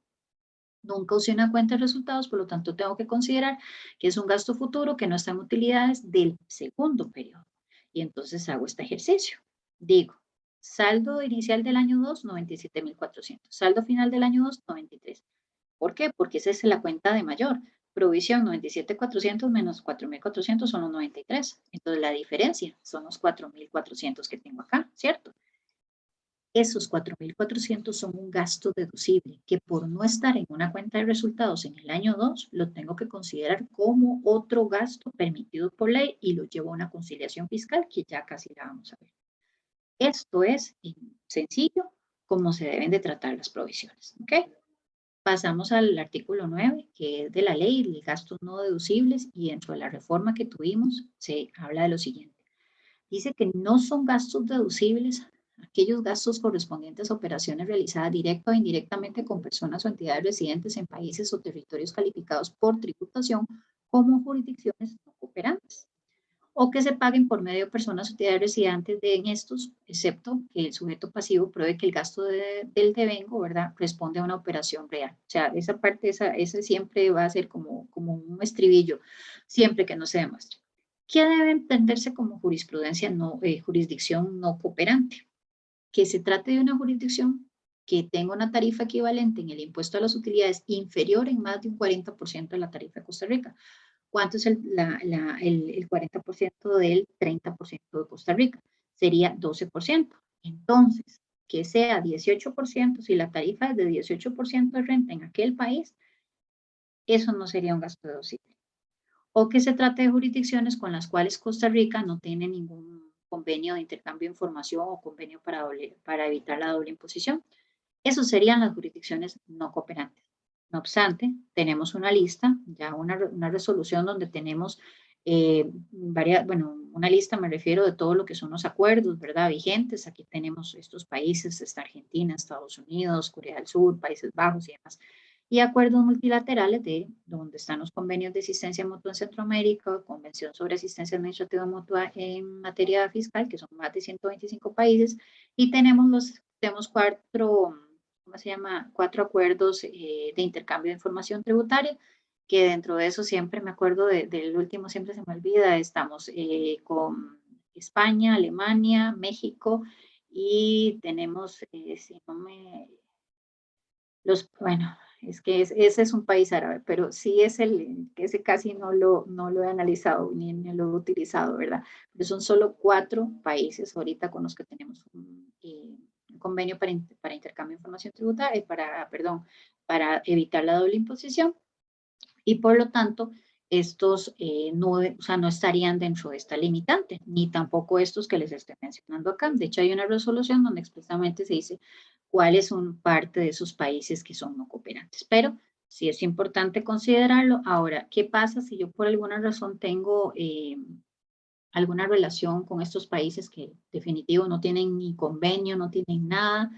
nunca usé una cuenta de resultados, por lo tanto tengo que considerar que es un gasto futuro que no está en utilidades del segundo periodo. Y entonces hago este ejercicio. Digo, saldo inicial del año 2, 97.400. Saldo final del año 2, 93. ¿Por qué? Porque esa es la cuenta de mayor. Provisión 97.400 menos 4.400 son los 93. Entonces la diferencia son los 4.400 que tengo acá, ¿cierto? Esos 4.400 son un gasto deducible que por no estar en una cuenta de resultados en el año 2, lo tengo que considerar como otro gasto permitido por ley y lo llevo a una conciliación fiscal que ya casi la vamos a ver. Esto es sencillo cómo se deben de tratar las provisiones. ¿Ok? Pasamos al artículo 9, que es de la ley de gastos no deducibles y dentro de la reforma que tuvimos se habla de lo siguiente. Dice que no son gastos deducibles aquellos gastos correspondientes a operaciones realizadas directa o indirectamente con personas o entidades residentes en países o territorios calificados por tributación como jurisdicciones no cooperantes, o que se paguen por medio de personas o entidades residentes en estos, excepto que el sujeto pasivo pruebe que el gasto del devengo, ¿verdad?, responde a una operación real. O sea, esa parte, esa siempre va a ser como un estribillo, siempre que no se demuestre. ¿Qué debe entenderse como jurisprudencia jurisdicción no cooperante? Que se trate de una jurisdicción que tenga una tarifa equivalente en el impuesto a las utilidades inferior en más de un 40% de la tarifa de Costa Rica. ¿Cuánto es el 40% del 30% de Costa Rica? Sería 12%. Entonces, que sea 18%, si la tarifa es de 18% de renta en aquel país, eso no sería un gasto deducible. O que se trate de jurisdicciones con las cuales Costa Rica no tiene ningún convenio de intercambio de información o convenio para evitar la doble imposición. Esas serían las jurisdicciones no cooperantes. No obstante, tenemos una lista, ya una resolución donde tenemos una lista me refiero de todo lo que son los acuerdos, ¿verdad? Vigentes. Aquí tenemos estos países, está Argentina, Estados Unidos, Corea del Sur, Países Bajos y demás. y acuerdos multilaterales de donde están los convenios de asistencia mutua en Centroamérica, Convención sobre Asistencia Administrativa Mutua en materia fiscal, que son más de 125 países, y tenemos cuatro, ¿cómo se llama? Cuatro acuerdos de intercambio de información tributaria, que dentro de eso siempre me acuerdo del último, siempre se me olvida, estamos con España, Alemania, México, y tenemos, si no me bueno, es que ese es un país árabe, pero sí es que ese casi no lo he analizado ni lo he utilizado, ¿verdad? Pero son solo 4 países ahorita con los que tenemos un convenio para intercambio de información tributaria, perdón, para evitar la doble imposición y por lo tanto estos o sea, no estarían dentro de esta limitante, ni tampoco estos que les estoy mencionando acá. De hecho, hay una resolución donde expresamente se dice cuáles son parte de esos países que son no cooperantes. Pero sí es importante considerarlo. Ahora, ¿qué pasa si yo por alguna razón tengo alguna relación con estos países que definitivo no tienen ni convenio, no tienen nada?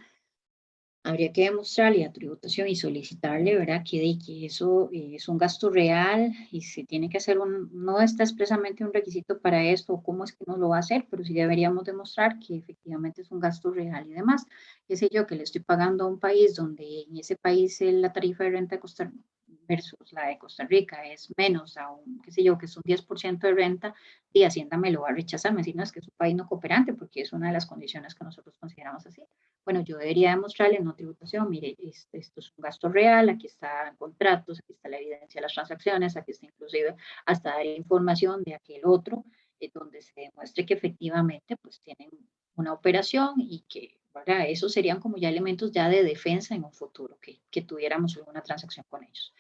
Habría que demostrarle a tributación y solicitarle, ¿verdad? Que eso es un gasto real y se tiene que hacer no está expresamente un requisito para esto, o cómo es que no lo va a hacer, pero sí deberíamos demostrar que efectivamente es un gasto real y demás. Qué sé yo, que le estoy pagando a un país donde en ese país la tarifa de renta de versus la de Costa Rica es menos a un, qué sé yo, que es un 10% de renta, y Hacienda me lo va a rechazar, me dice, no, es que es un país no cooperante, porque es una de las condiciones que nosotros consideramos así. Bueno, yo debería demostrarle en no tributación, mire, esto es un gasto real, aquí están contratos, aquí está la evidencia de las transacciones, aquí está inclusive hasta dar información de aquel otro, donde se demuestre que efectivamente pues tienen una operación y que, ¿verdad? Esos serían como ya elementos ya de defensa en un futuro, que tuviéramos alguna transacción con ellos.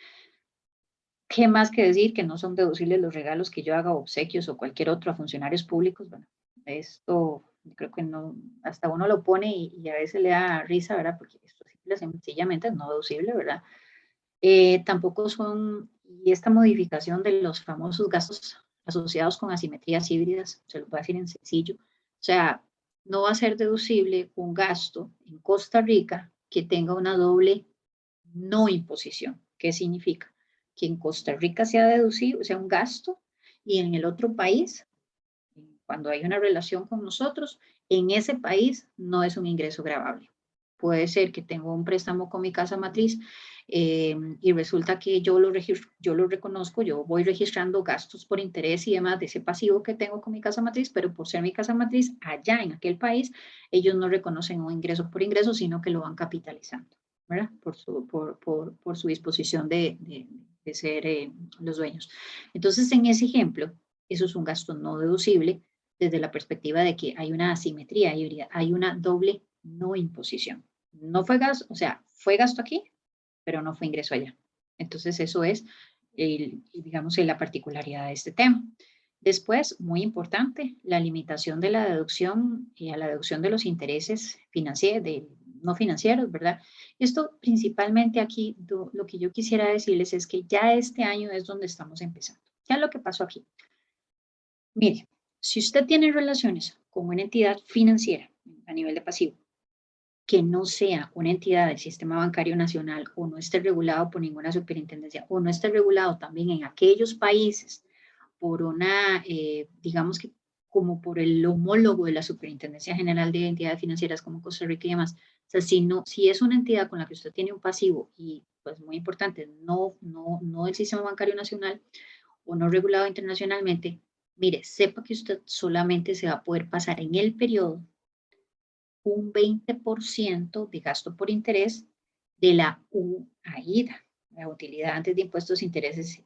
¿Qué más que decir? Que no son deducibles los regalos que yo haga, obsequios o cualquier otro a funcionarios públicos. Bueno, esto creo que no, hasta uno lo pone y a veces le da risa, ¿verdad? Porque esto sencillamente es no deducible, ¿verdad? Tampoco son, y esta modificación de los famosos gastos asociados con asimetrías híbridas, se lo voy a decir en sencillo, o sea, no va a ser deducible un gasto en Costa Rica que tenga una doble no imposición. ¿Qué significa? Que en Costa Rica sea deducido, o sea, un gasto, y en el otro país, cuando hay una relación con nosotros, en ese país no es un ingreso gravable. Puede ser que tengo un préstamo con mi casa matriz y resulta que yo lo reconozco, yo voy registrando gastos por interés y demás de ese pasivo que tengo con mi casa matriz, pero por ser mi casa matriz allá en aquel país, ellos no reconocen un ingreso por ingreso, sino que lo van capitalizando, ¿verdad? Por su disposición de ser los dueños. Entonces, en ese ejemplo, eso es un gasto no deducible desde la perspectiva de que hay una asimetría híbrida, hay una doble no imposición. No fue gasto, o sea, fue gasto aquí, pero no fue ingreso allá. Entonces, eso es, digamos, la particularidad de este tema. Después, muy importante, la limitación de la deducción y a la deducción de los intereses financieros, no financieros, ¿verdad? Esto principalmente aquí, lo que yo quisiera decirles es que ya este año es donde estamos empezando. ¿Qué es lo que pasó aquí? Mire, si usted tiene relaciones con una entidad financiera a nivel de pasivo, que no sea una entidad del sistema bancario nacional o no esté regulado por ninguna superintendencia o no esté regulado también en aquellos países por una, digamos que como por el homólogo de la Superintendencia General de Entidades Financieras como Costa Rica y demás. O sea, si es una entidad con la que usted tiene un pasivo y, pues muy importante, no del sistema bancario nacional o no regulado internacionalmente, mire, sepa que usted solamente se va a poder pasar en el periodo un 20% de gasto por interés de la UAIDA, la utilidad antes de impuestos, intereses,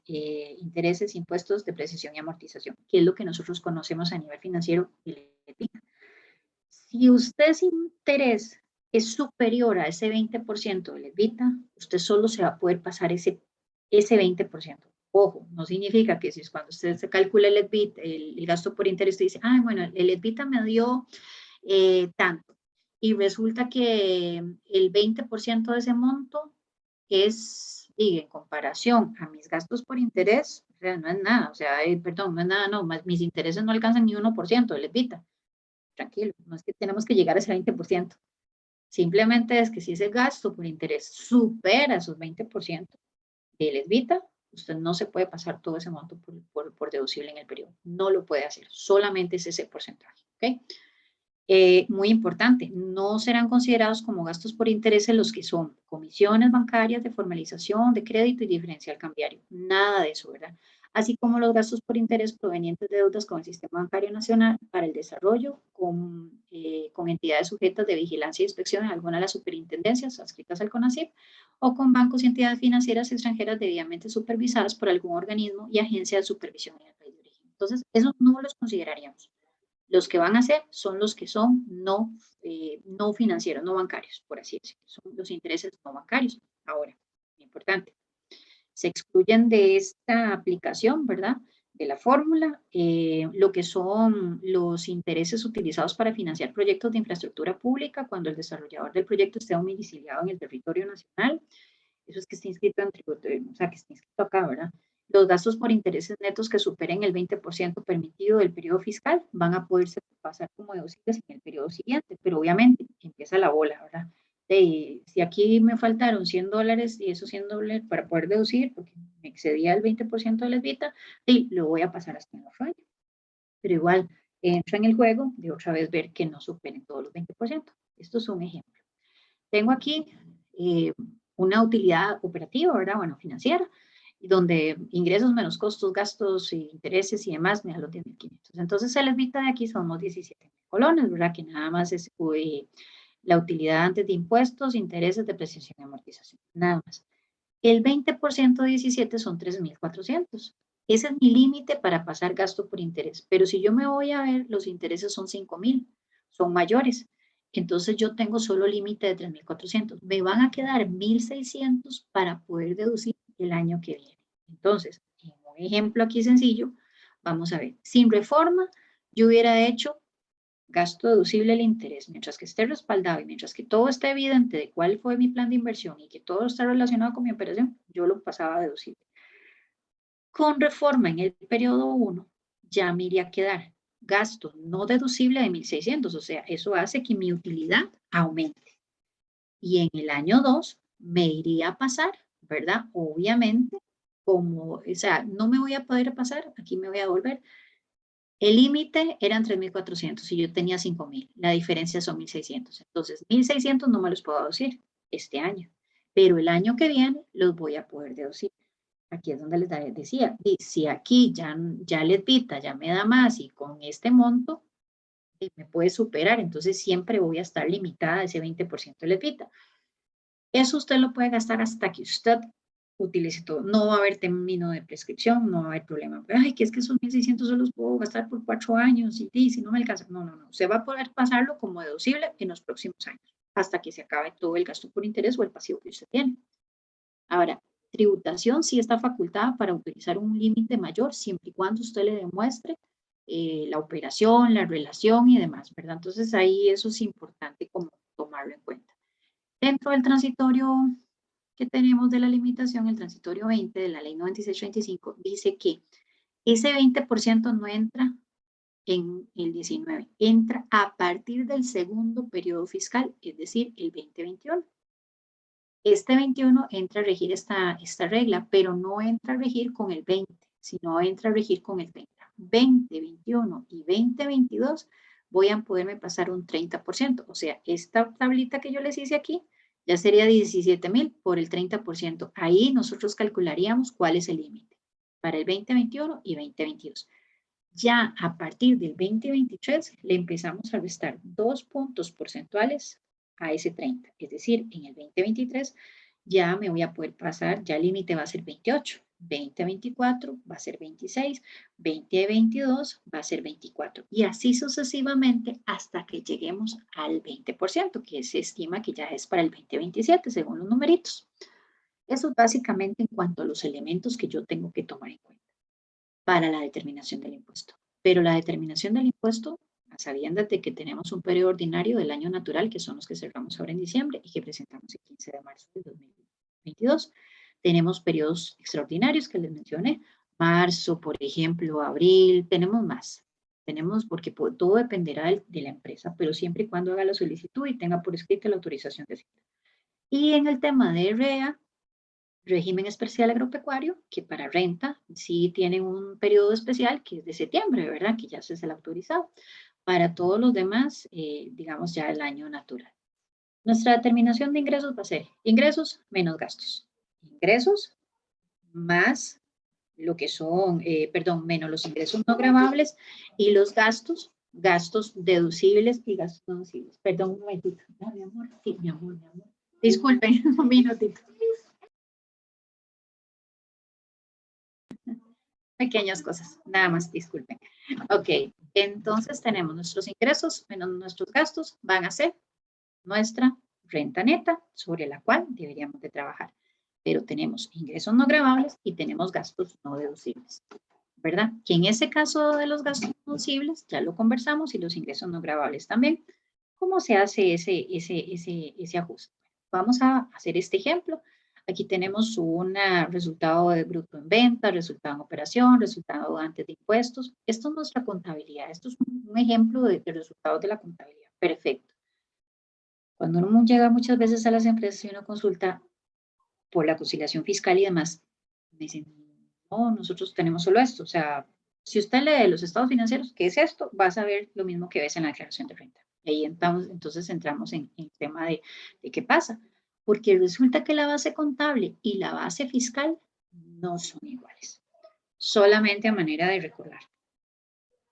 impuestos, depreciación y amortización, que es lo que nosotros conocemos a nivel financiero, el EBITDA. Si usted sin interés es superior a ese 20% del EBITDA, usted solo se va a poder pasar ese 20%. Ojo, no significa que si es cuando usted se calcula el EBITDA, el gasto por interés, usted dice, ah, bueno, el EBITDA me dio tanto. Y resulta que el 20% de ese monto es, y en comparación a mis gastos por interés, o sea, no es nada, o sea, perdón, no es nada, no, mis intereses no alcanzan ni 1% del EBITDA. Tranquilo, no es que tenemos que llegar a ese 20%. Simplemente es que si ese gasto por interés supera esos 20% del EBITDA, usted no se puede pasar todo ese monto por deducible en el periodo. No lo puede hacer, solamente es ese porcentaje. ¿Ok? Muy importante, no serán considerados como gastos por intereses los que son comisiones bancarias de formalización, de crédito y diferencial cambiario. Nada de eso, ¿verdad? Así como los gastos por interés provenientes de deudas con el Sistema Bancario Nacional para el desarrollo, con entidades sujetas de vigilancia e inspección en alguna de las superintendencias adscritas al CONACYT, o con bancos y entidades financieras extranjeras debidamente supervisadas por algún organismo y agencia de supervisión en el país de origen. Entonces, esos no los consideraríamos. Los que van a ser son los que son no financieros, no bancarios, por así decirlo. Son los intereses no bancarios. Ahora, importante, se excluyen de esta aplicación, ¿verdad? De la fórmula, lo que son los intereses utilizados para financiar proyectos de infraestructura pública cuando el desarrollador del proyecto esté domiciliado en el territorio nacional. Eso es que esté inscrito en tributo, o sea, que esté inscrito acá, ¿verdad? Los gastos por intereses netos que superen el 20% permitido del periodo fiscal van a poderse pasar como deducibles en el periodo siguiente, pero obviamente empieza la bola, ¿verdad? Si aquí me faltaron $100 y esos $100 para poder deducir, porque me excedía el 20% de la EBITDA, sí, lo voy a pasar hasta el otro año. Pero igual entra en el juego de otra vez ver que no superen todos los 20%. Esto es un ejemplo. Tengo aquí eh, una utilidad operativa, ¿verdad? Bueno, financiera, donde ingresos menos costos, gastos, intereses y demás me da los 10.500. Entonces, el EBITDA de aquí son los 17.000 colones, ¿verdad? Que nada más es la utilidad antes de impuestos, intereses, depreciación y amortización, nada más. El 20% de 17 son 3.400. Ese es mi límite para pasar gasto por interés. Pero si yo me voy a ver, los intereses son 5.000, son mayores. Entonces yo tengo solo límite de 3.400. Me van a quedar 1.600 para poder deducir el año que viene. Entonces, en un ejemplo aquí sencillo, vamos a ver. Sin reforma, yo hubiera hecho gasto deducible el interés, mientras que esté respaldado y mientras que todo esté evidente de cuál fue mi plan de inversión y que todo está relacionado con mi operación, yo lo pasaba a deducible. Con reforma en el periodo 1, ya me iría a quedar gasto no deducible de 1.600, o sea, eso hace que mi utilidad aumente. Y en el año 2 me iría a pasar, ¿verdad? Obviamente, o sea, no me voy a poder pasar, aquí me voy a volver. El límite eran 3.400 y yo tenía 5.000. La diferencia son 1.600. Entonces, 1.600 no me los puedo deducir este año, pero el año que viene los voy a poder deducir. Aquí es donde les decía, y si aquí ya les pita, ya me da más y con este monto me puede superar, entonces siempre voy a estar limitada a ese 20% de les pita. Eso usted lo puede gastar hasta que usted utilice todo. No va a haber término de prescripción, no va a haber problema. Ay, que es que esos 1.600 solo los puedo gastar por 4 años y si no me alcanza. No, no, no. Usted va a poder pasarlo como deducible en los próximos años, hasta que se acabe todo el gasto por interés o el pasivo que usted tiene. Ahora, tributación sí está facultada para utilizar un límite mayor, siempre y cuando usted le demuestre la operación, la relación y demás, ¿verdad? Entonces ahí eso es importante como tomarlo en cuenta. Dentro del transitorio que tenemos de la limitación, el transitorio 20 de la ley 9635, dice que ese 20% no entra en el 19, entra a partir del segundo periodo fiscal, es decir, el 2021. Este 21 entra a regir esta regla, pero no entra a regir con el 20, sino entra a regir con el 30. 20, 21 y 2022 voy a poderme pasar un 30%. O sea, esta tablita que yo les hice aquí ya sería 17.000 por el 30%. Ahí nosotros calcularíamos cuál es el límite para el 2021 y 2022. Ya a partir del 2023 le empezamos a restar 2 puntos porcentuales a ese 30. Es decir, en el 2023 ya me voy a poder pasar, ya el límite va a ser 28, 2024 va a ser 26, 2022 va a ser 24 y así sucesivamente hasta que lleguemos al 20%, que se estima que ya es para el 2027 según los numeritos. Eso es básicamente en cuanto a los elementos que yo tengo que tomar en cuenta para la determinación del impuesto. Pero la determinación del impuesto, a sabiendas de que tenemos un periodo ordinario del año natural, que son los que cerramos ahora en diciembre y que presentamos el 15 de marzo de 2022, tenemos periodos extraordinarios que les mencioné, marzo, por ejemplo, abril, tenemos más. Tenemos, porque todo dependerá de la empresa, pero siempre y cuando haga la solicitud y tenga por escrito la autorización de cita. Y en el tema de REA, régimen especial agropecuario, que para renta sí tienen un periodo especial que es de septiembre, ¿verdad? Que ya es el autorizado. Para todos los demás, digamos ya el año natural. Nuestra determinación de ingresos va a ser ingresos menos gastos. Ingresos más lo que son, perdón, menos los ingresos no gravables y los gastos, gastos deducibles y gastos no deducibles. Perdón, un momentito. Ah, mi amor, sí, mi amor, mi amor. Disculpen, un minutito. Pequeñas cosas, nada más, disculpen. Ok, entonces tenemos nuestros ingresos menos nuestros gastos van a ser nuestra renta neta sobre la cual deberíamos de trabajar. Pero tenemos ingresos no gravables y tenemos gastos no deducibles, ¿verdad? Que en ese caso de los gastos no deducibles, ya lo conversamos, y los ingresos no gravables también. ¿Cómo se hace ese ajuste? Vamos a hacer este ejemplo. Aquí tenemos un resultado de bruto en venta, resultado en operación, resultado antes de impuestos. Esto es nuestra contabilidad. Esto es un ejemplo de resultados de la contabilidad. Perfecto. Cuando uno llega muchas veces a las empresas y uno consulta por la conciliación fiscal y demás, me dicen, no, nosotros tenemos solo esto. O sea, si usted lee los estados financieros, ¿qué es esto? Vas a ver lo mismo que ves en la declaración de renta. Y ahí entonces entramos en el tema de qué pasa. Porque resulta que la base contable y la base fiscal no son iguales. Solamente a manera de recordar.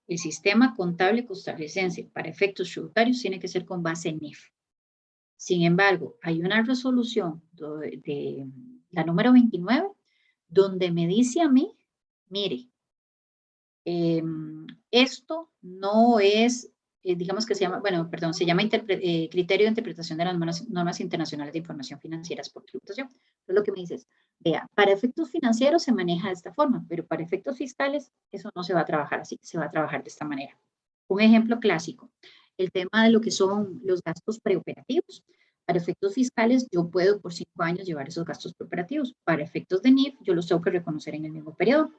El sistema contable costarricense para efectos tributarios tiene que ser con base NIF. Sin embargo, hay una resolución de la número 29 donde me dice a mí, mire, esto no es, digamos que se llama, bueno, perdón, se llama criterio de interpretación de las normas internacionales de información financieras por tributación. Entonces lo que me dice es, vea, para efectos financieros se maneja de esta forma, pero para efectos fiscales eso no se va a trabajar así, se va a trabajar de esta manera. Un ejemplo clásico, el tema de lo que son los gastos preoperativos. Para efectos fiscales, yo puedo por 5 años llevar esos gastos preoperativos. Para efectos de NIF, yo los tengo que reconocer en el mismo periodo.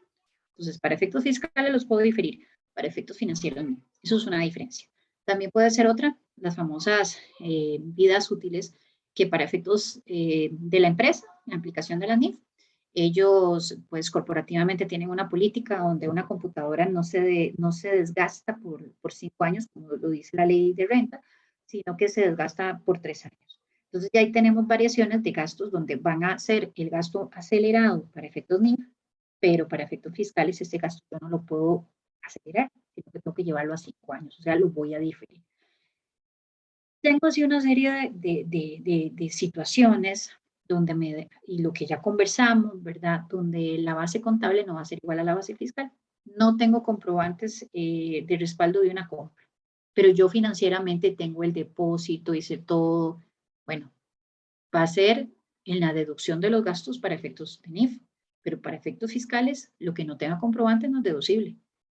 Entonces, para efectos fiscales los puedo diferir, para efectos financieros no. Eso es una diferencia. También puede ser otra, las famosas vidas útiles, que para efectos de la empresa, la aplicación de la NIF, ellos, pues, corporativamente tienen una política donde una computadora no se desgasta por 5 años, como lo dice la ley de renta, sino que se desgasta por 3 años. Entonces, ya ahí tenemos variaciones de gastos donde van a ser el gasto acelerado para efectos NIF, pero para efectos fiscales ese gasto yo no lo puedo acelerar, sino que tengo que llevarlo a 5 años, o sea, lo voy a diferir. Tengo así una serie de situaciones donde y lo que ya conversamos, ¿verdad? Donde la base contable no va a ser igual a la base fiscal. No tengo comprobantes de respaldo de una compra, pero yo financieramente tengo el depósito, hice todo. Bueno, va a ser en la deducción de los gastos para efectos de NIF, pero para efectos fiscales, lo que no tenga comprobante no es deducible.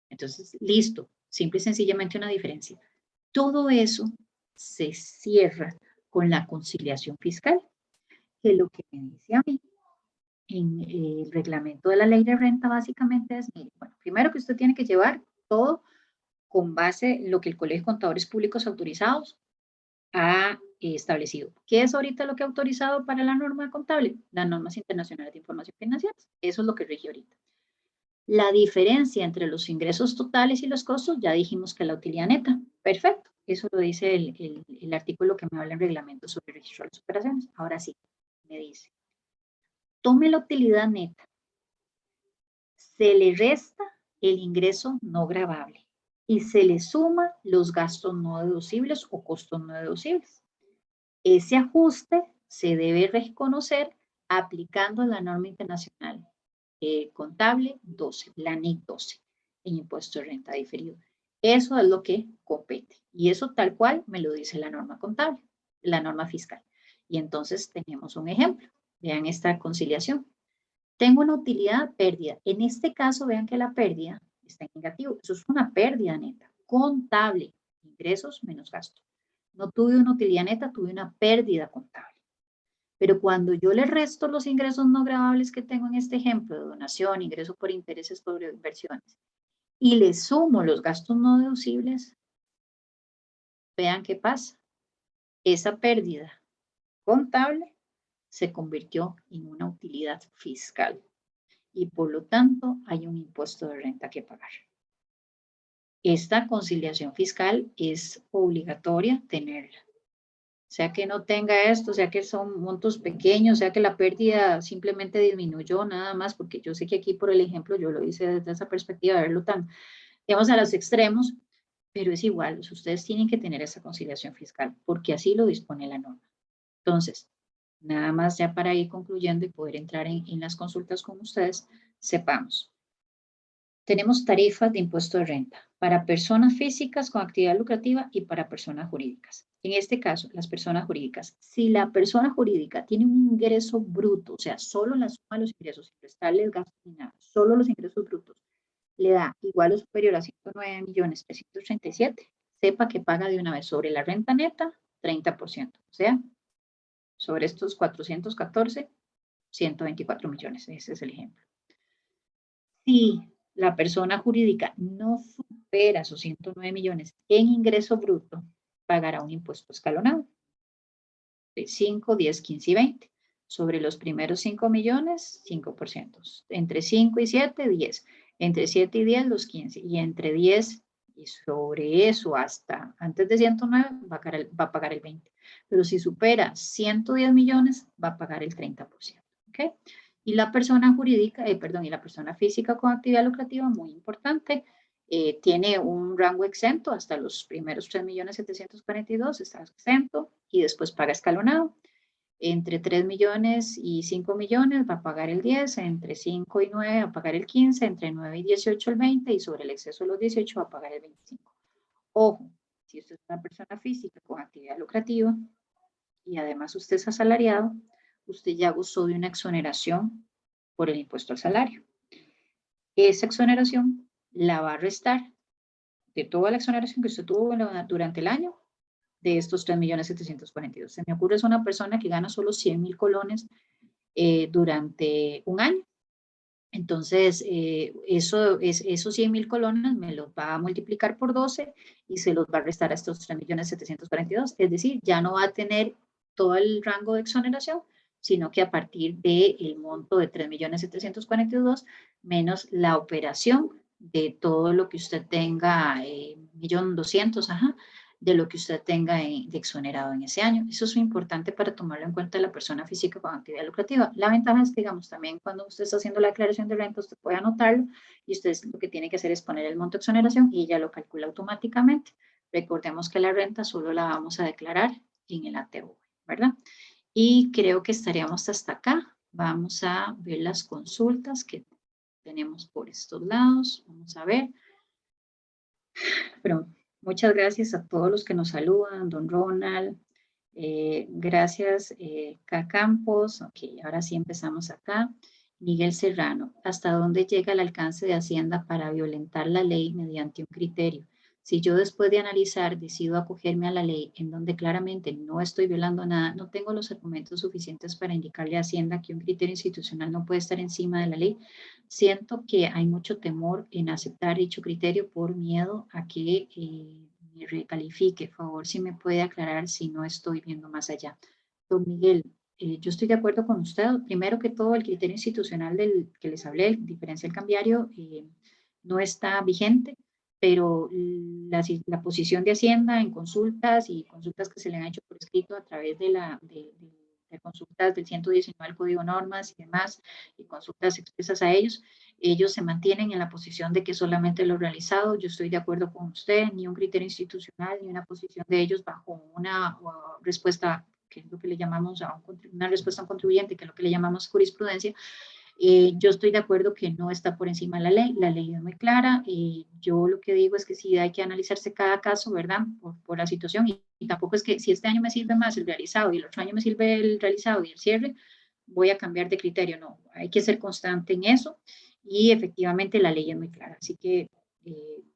Entonces, listo, simple y sencillamente una diferencia. Todo eso se cierra con la conciliación fiscal, que lo que me dice a mí en el reglamento de la ley de renta básicamente es, mire, bueno, primero que usted tiene que llevar todo con base en lo que el Colegio de Contadores Públicos Autorizados ha establecido. ¿Qué es ahorita lo que ha autorizado para la norma contable? Las normas internacionales de información financiera. Eso es lo que rige ahorita. La diferencia entre los ingresos totales y los costos, ya dijimos que la utilidad neta. Perfecto. Eso lo dice el artículo que me habla en reglamento sobre el registro de las operaciones. Ahora sí, me dice, tome la utilidad neta. Se le resta el ingreso no gravable y se le suma los gastos no deducibles o costos no deducibles. Ese ajuste se debe reconocer aplicando la norma internacional contable 12, la NIC 12, en impuesto de renta diferido. Eso es lo que compete y eso tal cual me lo dice la norma contable, la norma fiscal. Y entonces tenemos un ejemplo. Vean esta conciliación. Tengo una utilidad pérdida. En este caso, vean que la pérdida está en negativo. Eso es una pérdida neta, contable, ingresos menos gastos. No tuve una utilidad neta, tuve una pérdida contable. Pero cuando yo le resto los ingresos no gravables que tengo en este ejemplo de donación, ingreso por intereses por inversiones, y le sumo los gastos no deducibles, vean qué pasa. Esa pérdida contable se convirtió en una utilidad fiscal y por lo tanto hay un impuesto de renta que pagar. Esta conciliación fiscal es obligatoria tenerla. Sea que no tenga esto, sea que son montos pequeños, sea que la pérdida simplemente disminuyó nada más, porque yo sé que aquí por el ejemplo yo lo hice desde esa perspectiva, de verlo tan, digamos, a los extremos, pero es igual, ustedes tienen que tener esa conciliación fiscal, porque así lo dispone la norma. Entonces, nada más ya para ir concluyendo y poder entrar en las consultas con ustedes, sepamos. Tenemos tarifas de impuesto de renta para personas físicas con actividad lucrativa y para personas jurídicas. En este caso, las personas jurídicas. Si la persona jurídica tiene un ingreso bruto, o sea, solo la suma de los ingresos, sin restarle el gasto ni nada, solo los ingresos brutos, le da igual o superior a 109.337.000, sepa que paga de una vez sobre la renta neta 30%. O sea, sobre estos 414, 124 millones. Ese es el ejemplo. Si la persona jurídica no supera sus 109 millones en ingreso bruto, pagará un impuesto escalonado de 5, 10, 15 y 20. Sobre los primeros 5 millones, 5%. Entre 5 y 7, 10. Entre 7 y 10, los 15. Y entre 10 y sobre eso hasta antes de 109 va a pagar el 20. Pero si supera 110 millones, va a pagar el 30%. ¿Ok? Y la persona jurídica, y la persona física con actividad lucrativa, muy importante, tiene un rango exento hasta los primeros 3.742.000, está exento y después paga escalonado. Entre 3 millones y 5 millones va a pagar el 10, entre 5 y 9 va a pagar el 15, entre 9 y 18 el 20 y sobre el exceso de los 18 va a pagar el 25. Ojo, si usted es una persona física con actividad lucrativa y además usted es asalariado, usted ya gozó de una exoneración por el impuesto al salario. Esa exoneración la va a restar de toda la exoneración que usted tuvo durante el año de estos 3.742.000. Se me ocurre es una persona que gana solo 100.000 colones durante un año. Entonces, esos 100.000 colones me los va a multiplicar por 12 y se los va a restar a estos 3.742.000. Es decir, ya no va a tener todo el rango de exoneración, sino que a partir del monto de 3.742.000 menos la operación de todo lo que usted tenga, 1.200.000, ajá, de lo que usted tenga de exonerado en ese año. Eso es muy importante para tomarlo en cuenta la persona física con actividad lucrativa. La ventaja es que, digamos, también cuando usted está haciendo la declaración de renta, usted puede anotarlo y usted lo que tiene que hacer es poner el monto de exoneración y ella lo calcula automáticamente. Recordemos que la renta solo la vamos a declarar en el ATV, ¿verdad? Y creo que estaríamos hasta acá. Vamos a ver las consultas que tenemos por estos lados. Vamos a ver. Pero muchas gracias a todos los que nos saludan, don Ronald. Gracias, K. Campos. Ok, ahora sí empezamos acá. Miguel Serrano, ¿hasta dónde llega el alcance de Hacienda para violentar la ley mediante un criterio? Si yo después de analizar decido acogerme a la ley en donde claramente no estoy violando nada, no tengo los argumentos suficientes para indicarle a Hacienda que un criterio institucional no puede estar encima de la ley, siento que hay mucho temor en aceptar dicho criterio por miedo a que me recalifique. Por favor, si me puede aclarar si no estoy viendo más allá. Don Miguel, yo estoy de acuerdo con usted. Primero que todo, el criterio institucional del que les hablé, el diferencial cambiario, no está vigente, pero la posición de Hacienda en consultas y consultas que se le han hecho por escrito a través de consultas del 119 del Código de Normas y demás, y consultas expresas a ellos, ellos se mantienen en la posición de que solamente lo realizado. Yo estoy de acuerdo con usted, ni un criterio institucional, ni una posición de ellos bajo una respuesta, que es lo que le llamamos una respuesta a un contribuyente, que es lo que le llamamos jurisprudencia. Yo estoy de acuerdo que no está por encima de la ley es muy clara, yo lo que digo es que sí hay que analizarse cada caso, ¿verdad? Por la situación, y tampoco es que si este año me sirve más el realizado y el otro año me sirve el realizado y el cierre, voy a cambiar de criterio, no, hay que ser constante en eso, y efectivamente la ley es muy clara, así que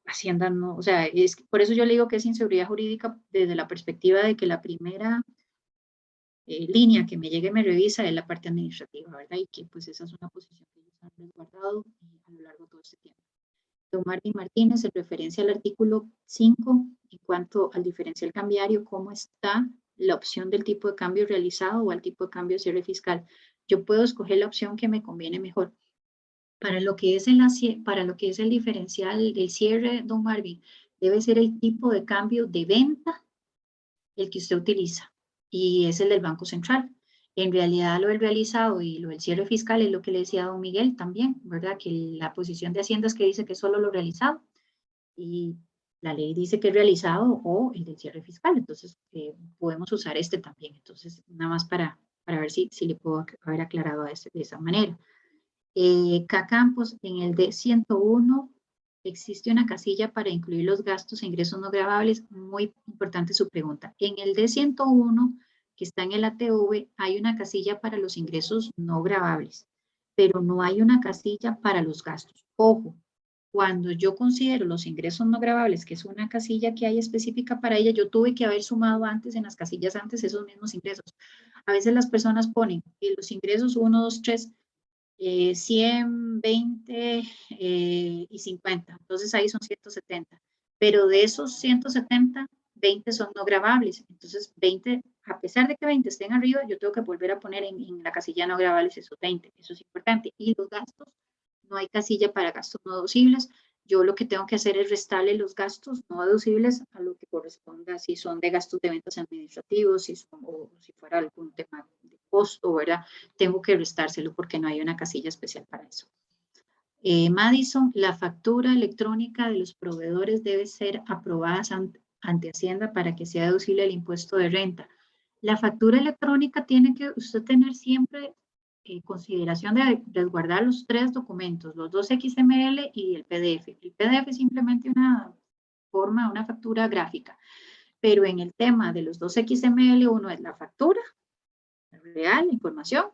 Hacienda no, o sea, por eso yo le digo que es inseguridad jurídica desde la perspectiva de que la primera línea que me llegue y me revisa es la parte administrativa, ¿verdad? Y que pues esa es una posición que ellos han resguardado a lo largo de todo este tiempo. Don Marvin Martínez, en referencia al artículo 5, en cuanto al diferencial cambiario, ¿cómo está la opción del tipo de cambio realizado o al tipo de cambio de cierre fiscal? Yo puedo escoger la opción que me conviene mejor. Para lo que es el diferencial del cierre, don Marvin, debe ser el tipo de cambio de venta el que usted utiliza y es el del Banco Central. En realidad, lo del realizado y lo del cierre fiscal es lo que le decía a don Miguel también, ¿verdad? Que la posición de Hacienda es que dice que es solo lo realizado y la ley dice que es realizado o el del cierre fiscal. Entonces, podemos usar este también. Entonces, nada más para ver si le puedo haber aclarado de esa manera. K. Campos, en el D101 existe una casilla para incluir los gastos e ingresos no gravables. Muy importante su pregunta. En el D101, que está en el ATV, hay una casilla para los ingresos no gravables, pero no hay una casilla para los gastos. Ojo, cuando yo considero los ingresos no gravables, que es una casilla que hay específica para ella, yo tuve que haber sumado antes en las casillas antes esos mismos ingresos. A veces las personas ponen los ingresos 1, 2, 3, 100, 20 y 50. Entonces ahí son 170. Pero de esos 170, 20 son no gravables. Entonces 20, a pesar de que 20 estén arriba, yo tengo que volver a poner en la casilla no gravables esos 20. Eso es importante. Y los gastos, no hay casilla para gastos no deducibles. Yo lo que tengo que hacer es restarle los gastos no deducibles a lo que corresponda, si son de gastos de ventas administrativos, o si fuera algún tema de costo, ¿verdad? Tengo que restárselo porque no hay una casilla especial para eso. Madison, la factura electrónica de los proveedores debe ser aprobada ante Hacienda para que sea deducible el impuesto de renta. La factura electrónica tiene que usted tener siempre consideración de resguardar los 3 documentos, los 2 XML y el PDF. El PDF es simplemente una forma, una factura gráfica, pero en el tema de los 2 XML, uno es la factura real, información,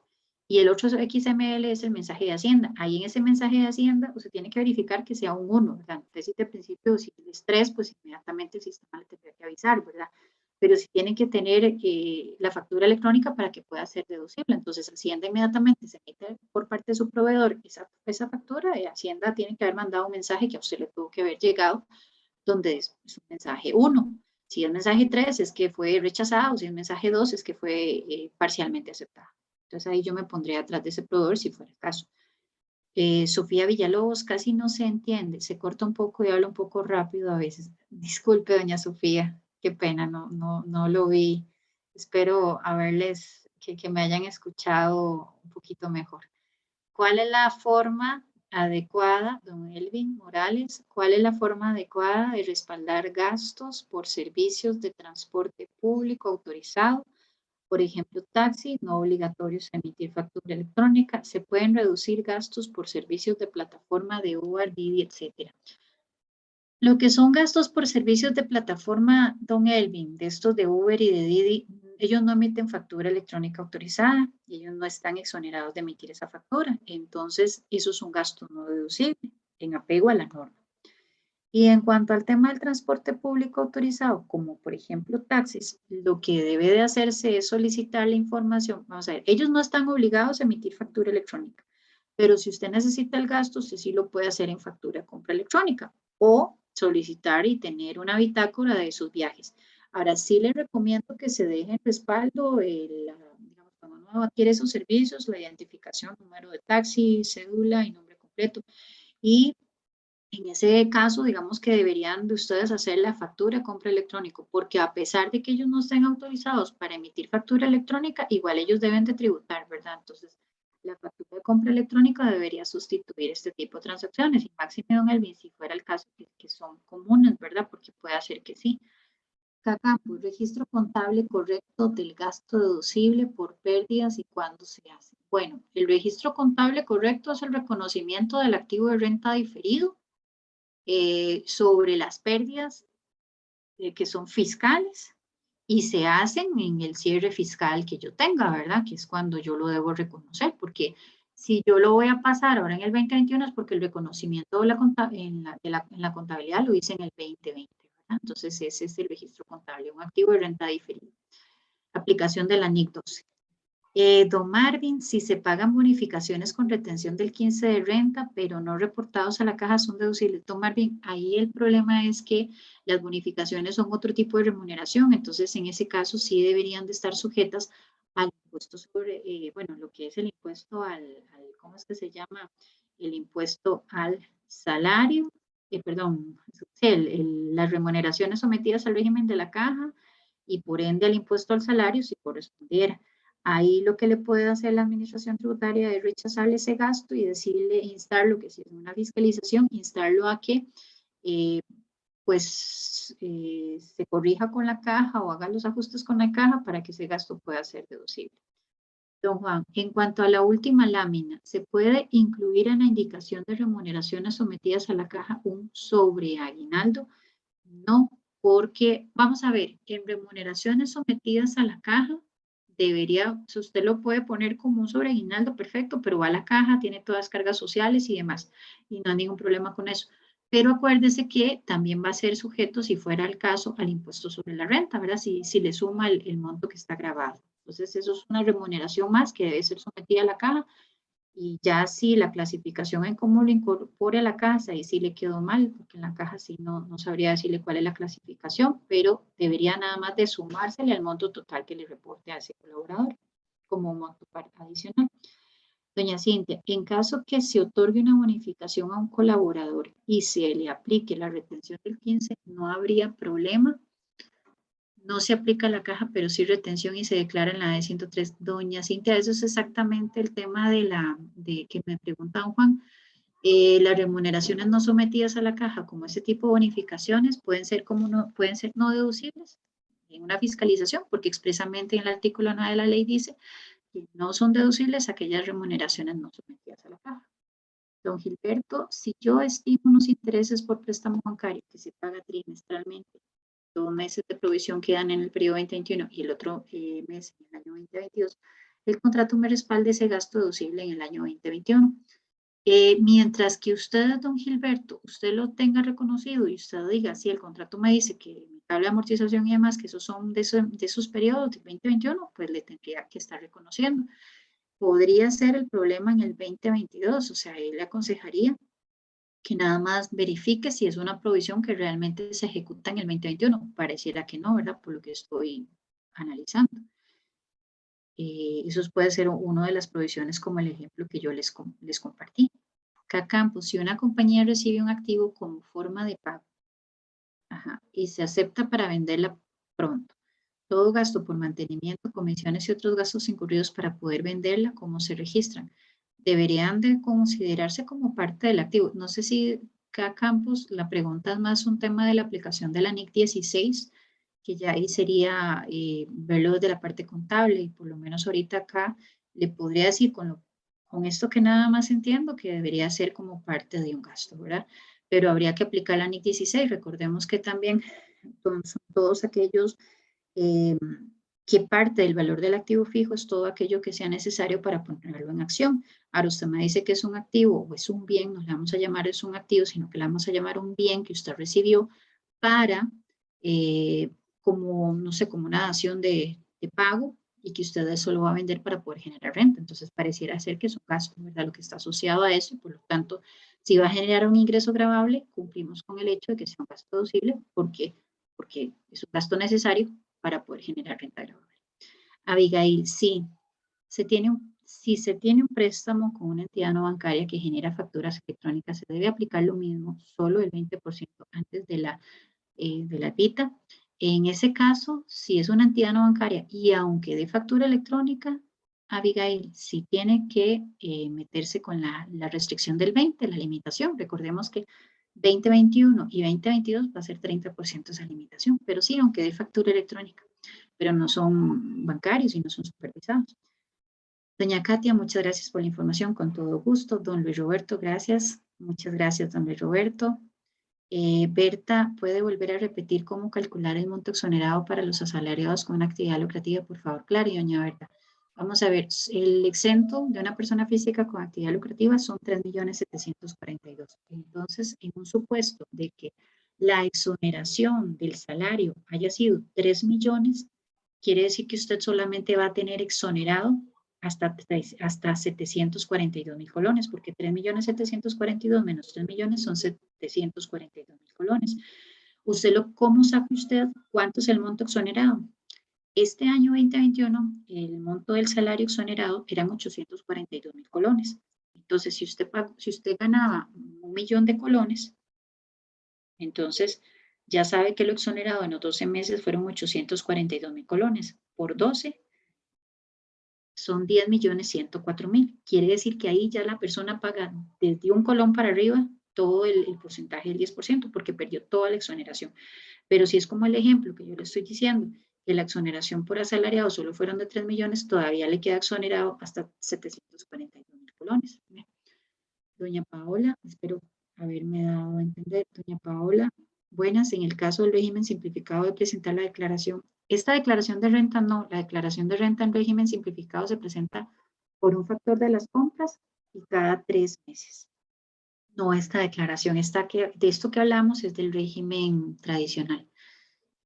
y el otro XML es el mensaje de Hacienda. Ahí en ese mensaje de Hacienda, usted tiene que verificar que sea un 1, ¿verdad? Entonces, si de principio, si es 3, pues inmediatamente el sistema le tendría que avisar, ¿verdad? Pero si tiene que tener la factura electrónica para que pueda ser deducible. Entonces, Hacienda inmediatamente se emite por parte de su proveedor esa factura, y Hacienda tiene que haber mandado un mensaje que a usted le tuvo que haber llegado, donde es un mensaje 1. Si es mensaje 3 es que fue rechazado, si es mensaje 2 es que fue parcialmente aceptado. Entonces ahí yo me pondría atrás de ese proveedor si fuera el caso. Sofía Villalobos, casi no se entiende, se corta un poco y habla un poco rápido a veces. Disculpe, doña Sofía, qué pena, no lo vi. Espero haberles, que me hayan escuchado un poquito mejor. ¿Cuál es la forma adecuada, don Elvin Morales, cuál es la forma adecuada de respaldar gastos por servicios de transporte público autorizado? Por ejemplo, taxi, no obligatorios emitir factura electrónica, se pueden reducir gastos por servicios de plataforma de Uber, Didi, etcétera. Lo que son gastos por servicios de plataforma, don Elvin, de estos de Uber y de Didi, ellos no emiten factura electrónica autorizada y ellos no están exonerados de emitir esa factura. Entonces, eso es un gasto no deducible en apego a la norma. Y en cuanto al tema del transporte público autorizado, como por ejemplo taxis, lo que debe de hacerse es solicitar la información. Vamos a ver, ellos no están obligados a emitir factura electrónica, pero si usted necesita el gasto, usted sí lo puede hacer en factura de compra electrónica o solicitar y tener una bitácora de sus viajes. Ahora sí le recomiendo que se deje en respaldo, digamos, cuando uno adquiere esos servicios, la identificación, número de taxi, cédula y nombre completo. Y en ese caso, digamos que deberían de ustedes hacer la factura de compra electrónico, porque a pesar de que ellos no estén autorizados para emitir factura electrónica, igual ellos deben de tributar, ¿verdad? Entonces, la factura de compra electrónica debería sustituir este tipo de transacciones, y máxime, don Elvin, si fuera el caso que son comunes, ¿verdad? Porque puede ser que sí. Cacampus, registro contable correcto del gasto deducible por pérdidas y cuándo se hace. Bueno, el registro contable correcto es el reconocimiento del activo de renta diferido sobre las pérdidas que son fiscales y se hacen en el cierre fiscal que yo tenga, ¿verdad? Que es cuando yo lo debo reconocer, porque si yo lo voy a pasar ahora en el 2021 es porque el reconocimiento de en la contabilidad lo hice en el 2020, ¿verdad? Entonces ese es el registro contable, un activo de renta diferida. Aplicación de la NIC 12. Don Marvin, si se pagan bonificaciones con retención del 15 de renta, pero no reportados a la caja, son deducibles. Don Marvin, ahí el problema es que las bonificaciones son otro tipo de remuneración, entonces en ese caso sí deberían de estar sujetas al impuesto sobre, bueno, lo que es el impuesto ¿cómo es que se llama? El impuesto al salario, perdón, sí, las remuneraciones sometidas al régimen de la caja y por ende al impuesto al salario si correspondiera. Ahí lo que le puede hacer la administración tributaria es rechazarle ese gasto y decirle, instarlo, que si es una fiscalización, instarlo a que eh, se corrija con la caja o haga los ajustes con la caja para que ese gasto pueda ser deducible. Don Juan, en cuanto a la última lámina, ¿se puede incluir en la indicación de remuneraciones sometidas a la caja un sobreaguinaldo? No, porque vamos a ver, en remuneraciones sometidas a la caja, debería, si usted lo puede poner como un sobreaguinaldo, perfecto, pero va a la caja, tiene todas las cargas sociales y demás, y no hay ningún problema con eso. Pero acuérdese que también va a ser sujeto, si fuera el caso, al impuesto sobre la renta, ¿verdad? Si le suma el monto que está grabado. Entonces, eso es una remuneración más que debe ser sometida a la caja y ya si la clasificación en cómo lo incorpore a la casa y si le quedó mal, porque en la caja sí no sabría decirle cuál es la clasificación, pero debería nada más de sumársele al monto total que le reporte a ese colaborador como un monto adicional. Doña Cintia, en caso que se otorgue una bonificación a un colaborador y se le aplique la retención del 15, no habría problema. No se aplica la caja, pero sí retención y se declara en la D103. Doña Cintia, eso es exactamente el tema de que me pregunta don Juan. Las remuneraciones no sometidas a la caja, como ese tipo de bonificaciones, pueden ser no deducibles en una fiscalización, porque expresamente en el artículo 9 de la ley dice que no son deducibles aquellas remuneraciones no sometidas a la caja. Don Gilberto, si yo estimo unos intereses por préstamo bancario que se paga trimestralmente, 2 meses de provisión quedan en el periodo 2021 y el otro mes en el año 2022, el contrato me respalda ese gasto deducible en el año 2021. Mientras que usted, don Gilberto, usted lo tenga reconocido y usted diga, si el contrato me dice que mi tabla de amortización y demás, que esos son de esos periodos de 2021, pues le tendría que estar reconociendo. Podría ser el problema en el 2022, o sea, él le aconsejaría que nada más verifique si es una provisión que realmente se ejecuta en el 2021. Pareciera que no, ¿verdad? Por lo que estoy analizando. Eso puede ser una de las provisiones como el ejemplo que yo les compartí. Campos, si una compañía recibe un activo como forma de pago y se acepta para venderla pronto, todo gasto por mantenimiento, comisiones y otros gastos incurridos para poder venderla, ¿cómo se registran? Deberían de considerarse como parte del activo. No sé si cada campus, la pregunta es más un tema de la aplicación de la NIC 16, que ya ahí sería verlo desde la parte contable y por lo menos ahorita acá le podría decir con esto que nada más entiendo que debería ser como parte de un gasto, ¿verdad? Pero habría que aplicar la NIC 16. Recordemos que también son todos aquellos eh, que parte del valor del activo fijo es todo aquello que sea necesario para ponerlo en acción. Ahora usted me dice que es un activo o es un bien, no le vamos a llamar es un activo, sino que le vamos a llamar un bien que usted recibió para, como, no sé, como una dación de pago y que usted eso lo va a vender para poder generar renta. Entonces pareciera ser que es un gasto, ¿verdad? Lo que está asociado a eso y por lo tanto, si va a generar un ingreso gravable, cumplimos con el hecho de que sea un gasto deducible porque es un gasto necesario para poder generar renta gravable. Abigail, sí, si se tiene un préstamo con una entidad no bancaria que genera facturas electrónicas, se debe aplicar lo mismo, solo el 20% antes de la EPITA. En ese caso, si es una entidad no bancaria y aunque de factura electrónica, Abigail, sí tiene que meterse con la restricción del 20, la limitación. Recordemos que 2021 y 2022 va a ser 30% esa limitación, pero sí, aunque de factura electrónica, pero no son bancarios y no son supervisados. Doña Katia, muchas gracias por la información, con todo gusto. Don Luis Roberto, gracias. Muchas gracias, don Luis Roberto. Berta, ¿puede volver a repetir cómo calcular el monto exonerado para los asalariados con una actividad lucrativa? Por favor, claro, y doña Berta. Vamos a ver, el exento de una persona física con actividad lucrativa son 3.742.000. Entonces, en un supuesto de que la exoneración del salario haya sido 3 millones, quiere decir que usted solamente va a tener exonerado hasta 742.000 colones, porque 3.742.000 menos 3 millones son 742.000 colones. ¿Cómo sabe usted cuánto es el monto exonerado? Este año 2021, el monto del salario exonerado eran 842.000 colones. Entonces, si usted ganaba 1.000.000 de colones, entonces ya sabe que lo exonerado en los 12 meses fueron 842.000 colones. Por 12 son 10.104.000. Quiere decir que ahí ya la persona paga desde 1 colón para arriba todo el porcentaje del 10%, porque perdió toda la exoneración. Pero si es como el ejemplo que yo le estoy diciendo, que la exoneración por asalariado solo fueron de 3 millones, todavía le queda exonerado hasta 742.000 colones. Doña Paola, espero haberme dado a entender. Doña Paola, buenas, en el caso del régimen simplificado de presentar la declaración. Esta declaración de renta no, la declaración de renta en régimen simplificado se presenta por un factor de las compras y cada 3 meses. No, esta declaración, de esto que hablamos es del régimen tradicional.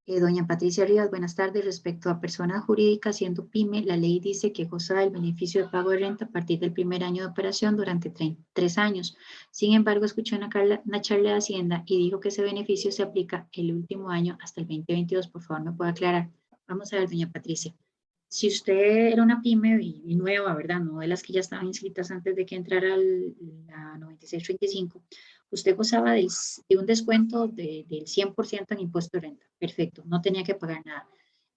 Doña Patricia Rivas, buenas tardes. Respecto a personas jurídicas siendo PYME, la ley dice que goza del beneficio de pago de renta a partir del primer año de operación durante 3 años. Sin embargo, escuché una charla de Hacienda y dijo que ese beneficio se aplica el último año hasta el 2022. Por favor, ¿me puede aclarar? Vamos a ver, doña Patricia. Si usted era una PYME y nueva, ¿verdad? No de las que ya estaban inscritas antes de que entrara la 9635, usted gozaba de un descuento del 100% en impuesto de renta. Perfecto, no tenía que pagar nada.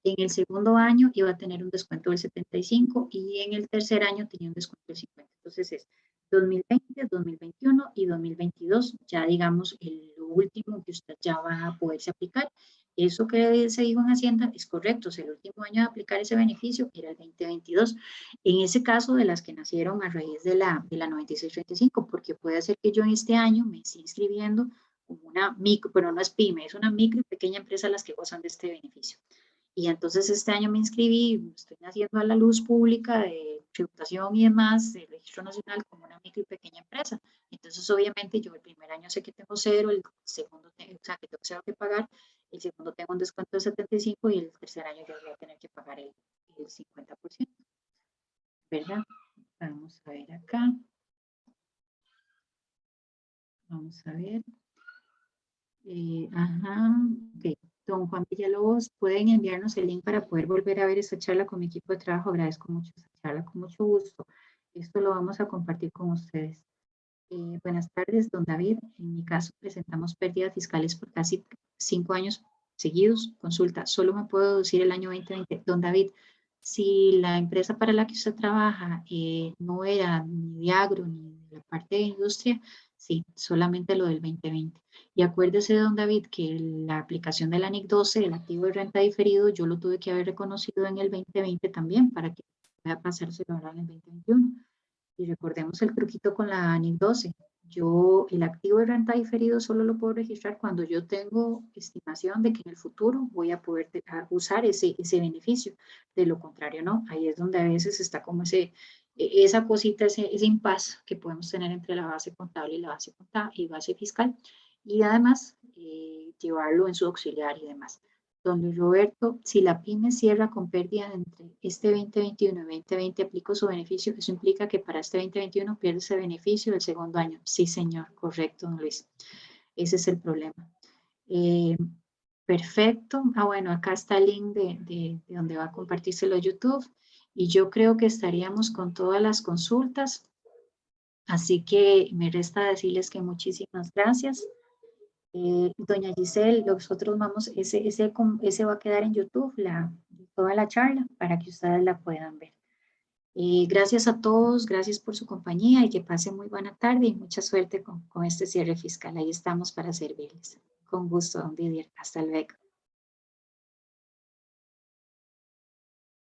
En el segundo año iba a tener un descuento del 75% y en el tercer año tenía un descuento del 50%. Entonces es 2020, 2021 y 2022, ya digamos el último que usted ya va a poderse aplicar. Eso que se dijo en Hacienda es correcto, o sea, el último año de aplicar ese beneficio era el 2022. En ese caso de las que nacieron a raíz de la 9635, porque puede ser que yo en este año me esté inscribiendo como una micro, pero no es PYME, es una micro y pequeña empresa las que gozan de este beneficio. Y entonces este año me inscribí, estoy haciendo a la luz pública de tributación y demás, del registro nacional como una micro y pequeña empresa. Entonces, obviamente, yo el primer año sé que tengo cero, el segundo, o sea, que tengo cero que pagar, el segundo tengo un descuento del 75% y el tercer año yo voy a tener que pagar el 50%, ¿verdad? Vamos a ver acá. Vamos a ver. Ajá, ok. Don Juan Villalobos, ¿pueden enviarnos el link para poder volver a ver esta charla con mi equipo de trabajo? Agradezco mucho esta charla, con mucho gusto. Esto lo vamos a compartir con ustedes. Buenas tardes, don David. En mi caso, presentamos pérdidas fiscales por casi 5 años seguidos. Consulta, solo me puedo deducir el año 2020. Don David, si la empresa para la que usted trabaja no era ni de agro ni de la parte de industria, sí, solamente lo del 2020. Y acuérdese, don David, que la aplicación de la NIC 12, el activo de renta diferido, yo lo tuve que haber reconocido en el 2020 también para que pueda pasárselo ahora en el 2021. Y recordemos el truquito con la NIC 12. Yo el activo de renta diferido solo lo puedo registrar cuando yo tengo estimación de que en el futuro voy a poder usar ese beneficio. De lo contrario, no. Ahí es donde a veces está como esa cosita, ese impasse que podemos tener entre la base contable y la base contable y base fiscal. Y además llevarlo en su auxiliar y demás. Don Luis Roberto, si la PYME cierra con pérdida entre este 2021 y 2020, aplico su beneficio, eso implica que para este 2021 pierde ese beneficio del segundo año. Sí, señor, correcto, don Luis. Ese es el problema. Perfecto. Bueno, acá está el link de donde va a compartírselo YouTube. Y yo creo que estaríamos con todas las consultas. Así que me resta decirles que muchísimas gracias. Doña Giselle, nosotros vamos, ese va a quedar en YouTube, toda la charla, para que ustedes la puedan ver. Gracias a todos, gracias por su compañía y que pasen muy buena tarde y mucha suerte con este cierre fiscal. Ahí estamos para servirles. Con gusto, don Didier. Hasta luego.